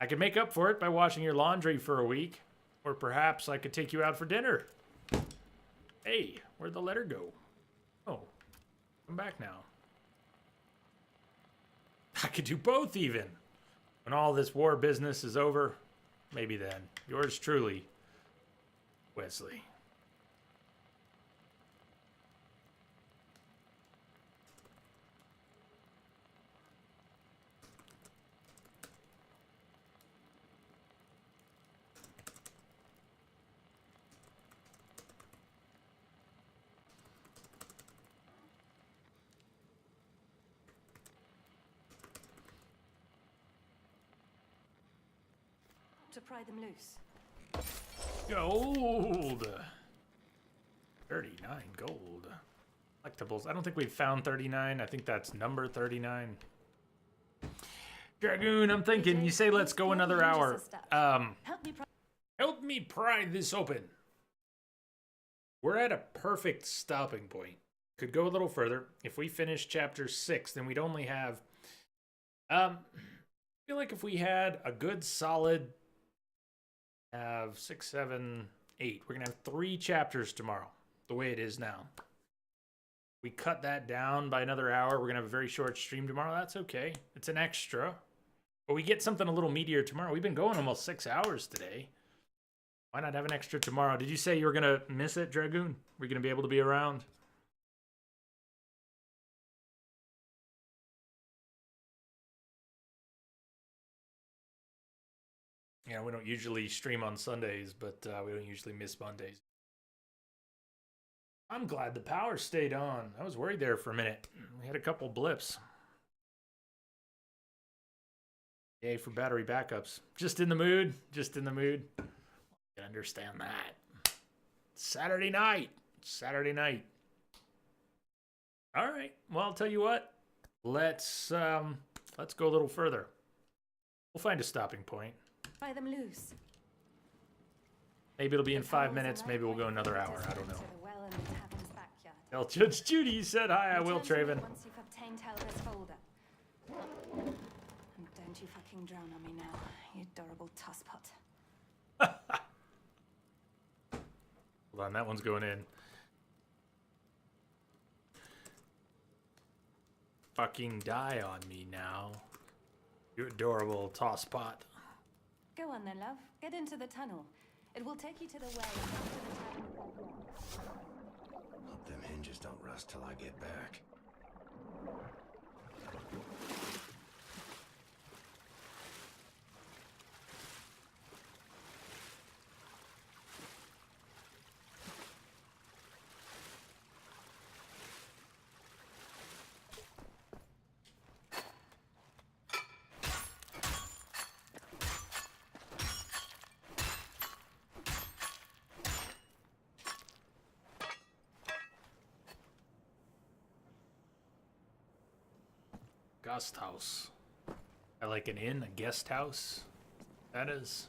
I could make up for it by washing your laundry for a week. Or perhaps I could take you out for dinner. Hey, where'd the letter go? Oh, come back now. I could do both even. When all this war business is over, maybe then. Yours truly, Wesley. To pry them loose. Gold. 39 gold. Collectibles. I don't think we've found 39. I think that's number 39. Dragoon, I'm thinking. You say let's go another hour. Help me pry this open. We're at a perfect stopping point. Could go a little further. If we finish chapter 6, then we'd only have... I feel like if we had a good solid... have 6, 7, 8. We're going to have 3 chapters tomorrow, the way it is now. We cut that down by another hour. We're going to have a very short stream tomorrow. That's okay. It's an extra. But we get something a little meatier tomorrow. We've been going almost 6 hours today. Why not have an extra tomorrow? Did you say you were going to miss it, Dragoon? We're going to be able to be around? Yeah, we don't usually stream on Sundays, but we don't usually miss Mondays. I'm glad the power stayed on. I was worried there for a minute. We had a couple blips. Yay for battery backups. Just in the mood. Just in the mood. I can understand that. Saturday night. Saturday night. All right. Well, I'll tell you what. Let's go a little further. We'll find a stopping point. Pry them loose. Maybe it'll be in 5 minutes. Maybe we'll go another hour. I don't know. Tell Judge Judy said hi. I will, Traven. Once you've obtained Helga's folder. And don't you fucking drown on me now, you adorable tosspot. Hold on, that one's going in. Fucking die on me now, you adorable tosspot. Go on then, love. Get into the tunnel. It will take you to the well and to the tavern. Hope them hinges don't rust till I get back. Guest house. I like an inn, a guest house. That is.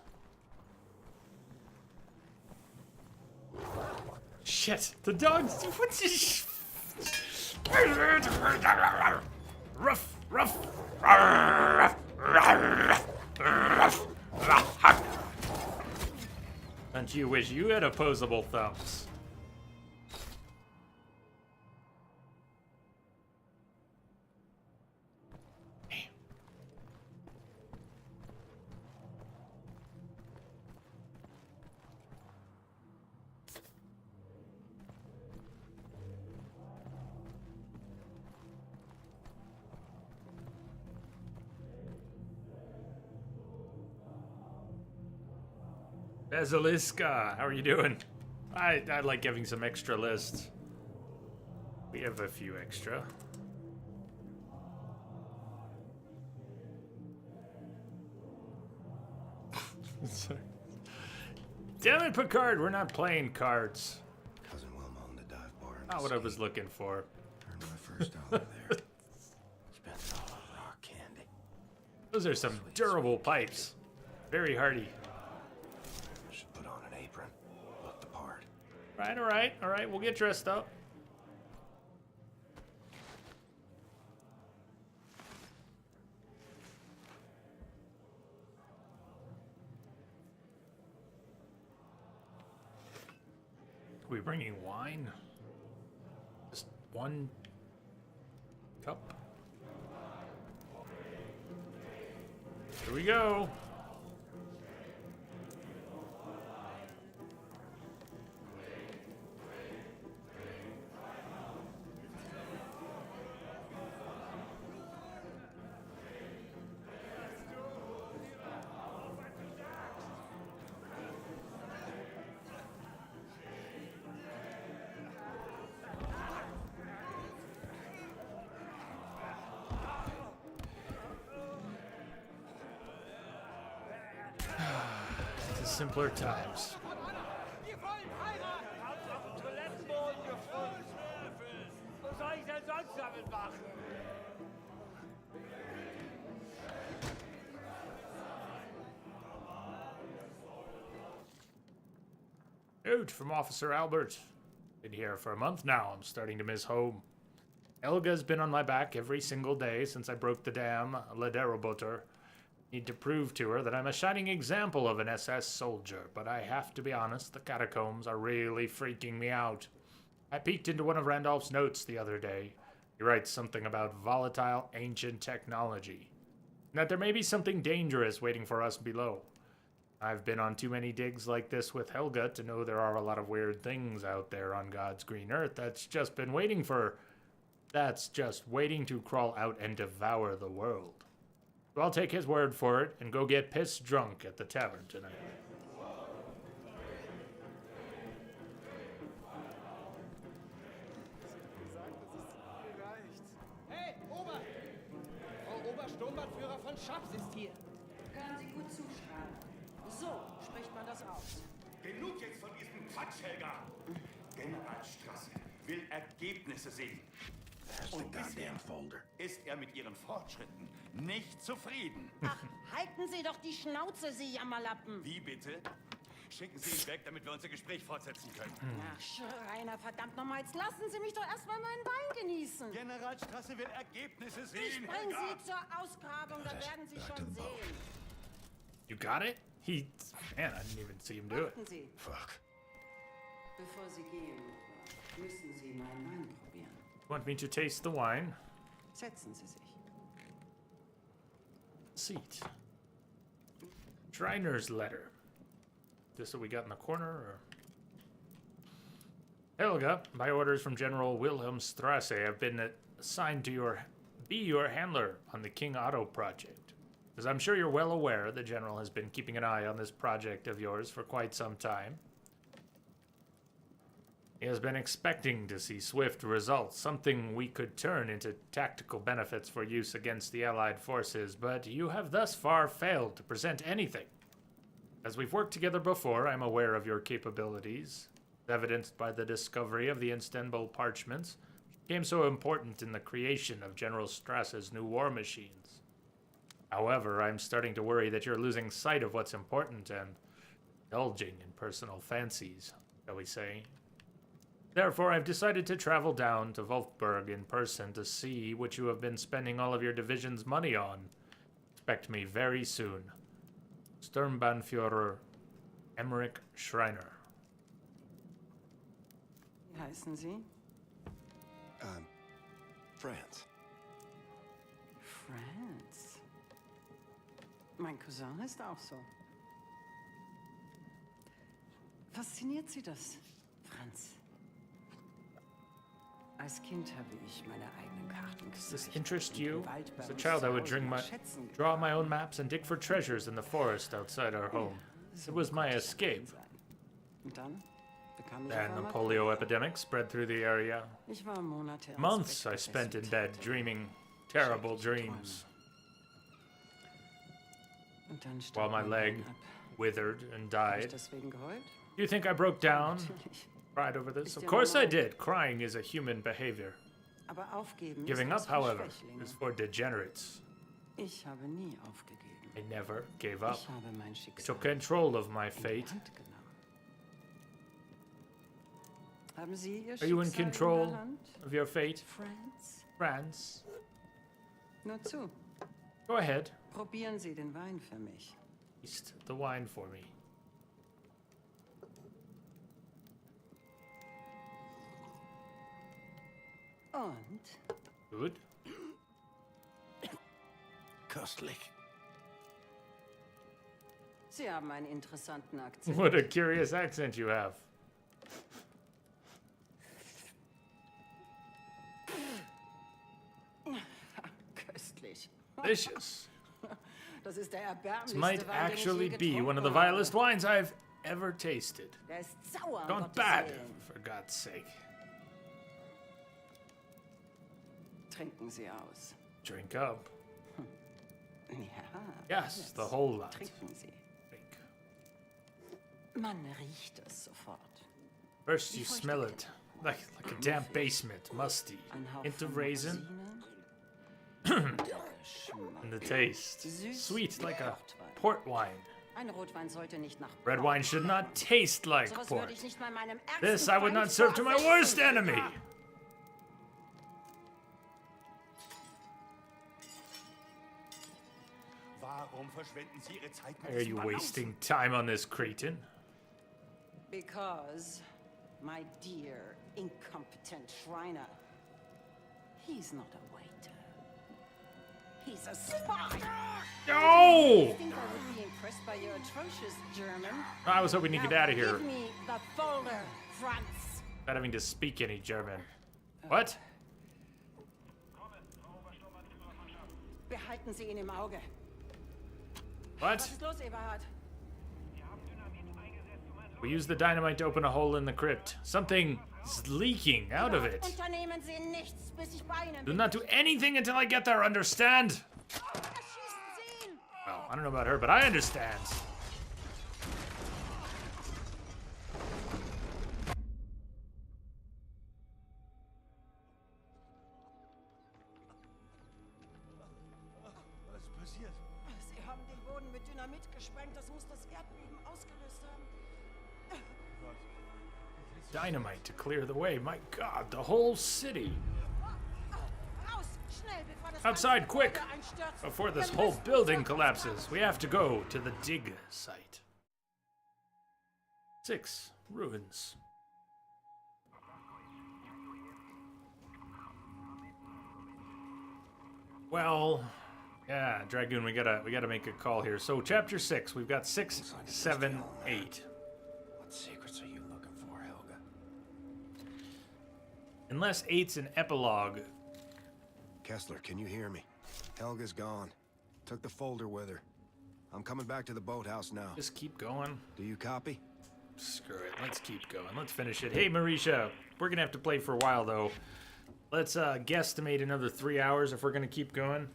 Shit, the dogs. What's this? Ruff, ruff. Don't you wish you had opposable thumbs? Basiliska, how are you doing? I like having some extra lists. We have a few extra. Damn it, Picard, we're not playing cards. Cousin Wilma owned the dive bar. Not what I was looking for. Earned my first dollar there. Spent it all on rock candy. Those are some durable pipes. Very hardy. Should put on an apron. Look the part. All right, we'll get dressed up. we bringing wine? Just one cup? Here we go. To simpler times. Wir wollen heiraten! Toilettenboden gefunden! Wo soll ich denn sonst damit machen? Note from Officer Albert. Been here for a month now. I'm starting to miss home. Helga's been on my back every single day since I broke the dam, Lederoboter. Need to prove to her that I'm a shining example of an SS soldier, but I have to be honest, the catacombs are really freaking me out. I peeked into one of Randolph's notes the other day. He writes something about volatile ancient technology, and that there may be something dangerous waiting for us below. I've been on too many digs like this with Helga to know there are a lot of weird things out there on God's green earth that's just waiting to crawl out and devour the world. So I'll take his word for it and go get pissed drunk at the tavern tonight. Hey, Ober! Frau Obersturmbannführer von Schaps ist hier. Hören Sie gut zu, Schrader. So spricht man das aus. Genug jetzt von diesem Quatsch, Helga! Generalstrasse will Ergebnisse sehen. Und bisher ist er mit ihren Fortschritten nicht zufrieden. Ach, halten Sie doch die Schnauze, Sie Jammerlappen. Wie bitte? Schicken Sie ihn weg, damit wir unser Gespräch fortsetzen können. Ach, Schreiner, verdammt nochmal, jetzt lassen Sie mich doch erstmal meinen Wein genießen. Generalstrasse will Ergebnisse sehen, Ich bring Sie zur Ausgrabung, da werden Sie schon sehen. You got it? Man, I didn't even see him do it. Warten Sie. Fuck. Bevor Sie gehen, müssen Sie meinen Wein probieren. Want me to taste the wine? Setzen Sie sich. Seat. Shriner's letter. This what we got in the corner, or? Helga, by orders from General Wilhelm Strasse, I've been assigned to be your handler on the King Otto project. As I'm sure you're well aware, the General has been keeping an eye on this project of yours for quite some time. He has been expecting to see swift results, something we could turn into tactical benefits for use against the Allied forces, but you have thus far failed to present anything. As we've worked together before, I'm aware of your capabilities, evidenced by the discovery of the Istanbul parchments, which became so important in the creation of General Strasse's new war machines. However, I'm starting to worry that you're losing sight of what's important and indulging in personal fancies, shall we say. Therefore, I've decided to travel down to Wolfsburg in person to see what you have been spending all of your division's money on. Expect me very soon. Sturmbannführer Emmerich Schreiner. Wie heißen Sie? France. France. Mein Cousin heißt auch so. Fasziniert Sie das, Franz? Als Kind habe ich meine eigenen Karten Does this gesammelt interest und you? im Wald bei As a uns child, zu I would Hause nach Schätzen draw gegraben. my own maps and dig for treasures in the forest outside our home. It was my escape. Und dann bekam ich Then auf the einmal polio Polio. epidemic spread through the area. Ich war Monate Months I als spent in Bettgefesselt. bed dreaming terrible dreams, Und dann while starb my mein leg Bein ab. withered and Habe ich died. deswegen geheult? Do you think I broke down, Natürlich. cried over this? Ist Of ja course I normal. did. Crying is a human behavior. Aber aufgeben Giving ist up, was für however, Schwächlinge. is for degenerates. Ich habe nie aufgegeben. I never gave up. Ich habe mein I Schicksal took control of my in die fate. Hand genommen. Haben Sie Ihr Are you in Schicksal control in der Hand, of your fate, Franz? France? Nur zu. Go ahead. Probieren Sie den Wein für mich. Taste the wine for me. Und? Good. Köstlich. Sie haben einen interessanten Akzent. What a curious accent you have. Köstlich. Delicious. Das ist der This erbärmlichste might Wein, den ich actually je be one of the getrunken habe. vilest wines I've ever tasted. Der ist sauer, um Gone Gottes bad, Willen. for God's sake. Trinken Sie aus. Drink up. Ja. Yes, the whole lot. Trinken Sie. Drink. Man riecht es sofort. First you smell it, like a damp basement, musty. Ein Hauch Hint of von raisin, Rosinen. Der Geschmack. and the taste. Süß Sweet wie like a Portwein. port wine. Ein Rotwein sollte nicht nach Red wine should not taste like Sowas würde port. ich nicht mal meinem This ärgsten I would Feind not serve to my worst vorsetzen. enemy. Warum verschwenden Sie Ihre Zeit mit Why are diesem you Banausen? wasting time on this cretin? Because, my dear, incompetent Shriner, he's not a waiter. He's a spy. No! I think I would be impressed by your atrocious German. I was hoping to get Now out of here Give me the folder, Franz. without having to speak any German. What? Behalten Sie ihn im Auge. What? Was ist los, Eberhard? We used the dynamite to open a hole in the crypt. Something is leaking out of it. Unternehmen Sie nichts, bis ich bei Ihnen Do bin. not do anything until I get there, understand? Erschießen Sie ihn! Well, I don't know about her, but I understand. Was ist passiert? Sie haben den Boden mit Dynamit gesprengt. Das muss das Erdbeben ausgelöst haben. Dynamite to clear the way. My God, the whole city. Raus! Schnell, bevor das Outside, ganze quick! Gebäude einstürzt. Before this Wir whole müssen building sofort collapses, we have to go to the dig site. 6 ruins. Well, yeah, Dragoon, we gotta make a call here. So chapter 6, we've got 6, 7, 8. What secrets are you looking for, Helga? Unless 8's an epilogue. Kessler, can you hear me? Helga's gone. Took the folder with her. I'm coming back to the boathouse now. Just keep going. Do you copy? Screw it. Let's keep going. Let's finish it. Hey, Marisha, we're gonna have to play for a while though. Let's guesstimate another 3 hours if we're gonna keep going.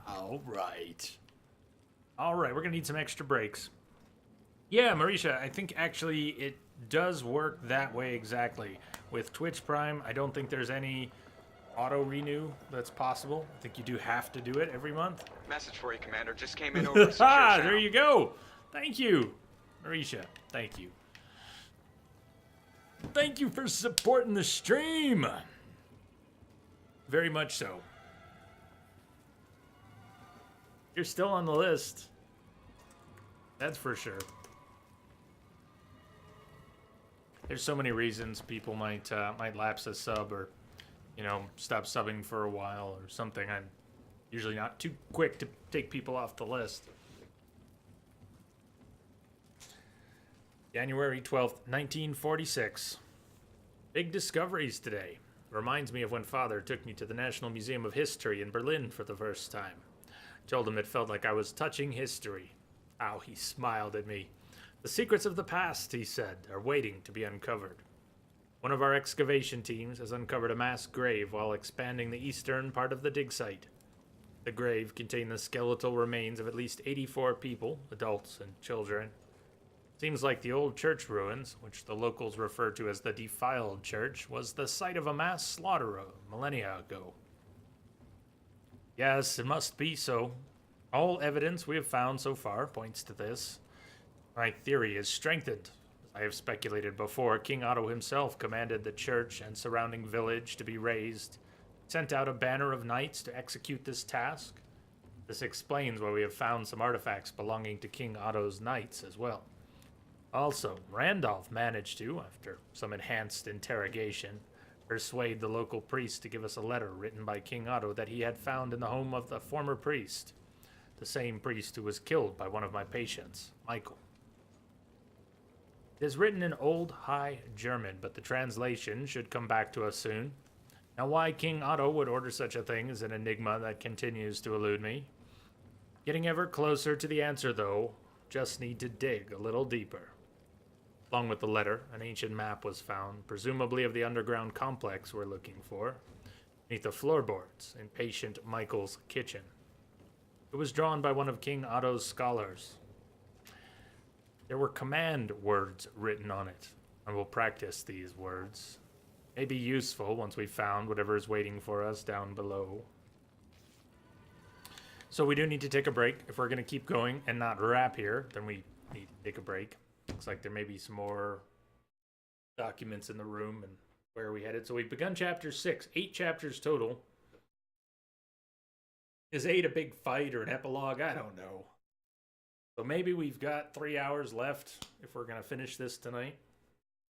All right. All right, we're gonna need some extra breaks. Yeah, Marisha, I think actually it does work that way exactly. With Twitch Prime, I don't think there's any auto renew that's possible. I think you do have to do it every month. Message for you, Commander. Just came in over a secure Ah, channel. there you go. Thank you, Marisha. Thank you. Thank you for supporting the stream. Very much so. You're still on the list. That's for sure. There's so many reasons people might lapse a sub or, you know, stop subbing for a while or something. I'm usually not too quick to take people off the list. January 12th, 1946. Big discoveries today. Reminds me of when Father took me to the National Museum of History in Berlin for the first time. Told him it felt like I was touching history. How he smiled at me. The secrets of the past, he said, are waiting to be uncovered. One of our excavation teams has uncovered a mass grave while expanding the eastern part of the dig site. The grave contained the skeletal remains of at least 84 people, adults and children. Seems like the old church ruins, which the locals refer to as the defiled church, was the site of a mass slaughter millennia ago. Yes, it must be so. All evidence we have found so far points to this. My theory is strengthened. As I have speculated before, King Otto himself commanded the church and surrounding village to be razed, sent out a banner of knights to execute this task. This explains why we have found some artifacts belonging to King Otto's knights as well. Also, Randolph managed to, after some enhanced interrogation, persuade the local priest to give us a letter written by King Otto that he had found in the home of the former priest, the same priest who was killed by one of my patients, Michael. It is written in Old High German, but the translation should come back to us soon. Now, why King Otto would order such a thing is an enigma that continues to elude me. Getting ever closer to the answer, though, just need to dig a little deeper. Along with the letter, an ancient map was found, presumably of the underground complex we're looking for, beneath the floorboards in patient Michael's kitchen. It was drawn by one of King Otto's scholars. There were command words written on it, and we'll practice these words. May be useful once we've found whatever is waiting for us down below. So we do need to take a break. If we're going to keep going and not wrap here, then we need to take a break. Looks like there may be some more documents in the room and where are we headed. So we've begun chapter 6, 8 chapters total. Is 8 a big fight or an epilogue? I don't know. So maybe we've got 3 hours left if we're going to finish this tonight.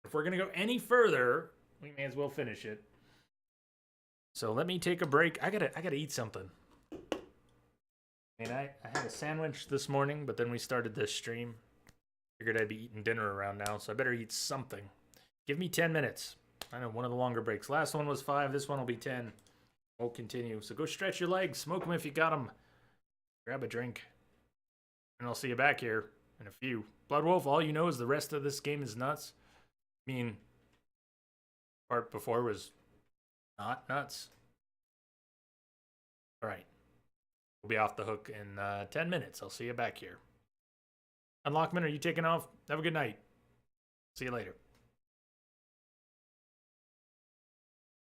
If we're going to go any further, we may as well finish it. So let me take a break. I gotta eat something. I had a sandwich this morning, but then we started this stream. Figured I'd be eating dinner around now, so I better eat something. Give me 10 minutes. I know, one of the longer breaks. Last one was 5, this one will be 10. We'll continue. So go stretch your legs, smoke them if you got them. Grab a drink. And I'll see you back here in a few. Blood Wolf, all you know is the rest of this game is nuts. I mean, part before was not nuts. Alright. We'll be off the hook in 10 minutes. I'll see you back here. Unlockman, are you taking off? Have a good night. See you later.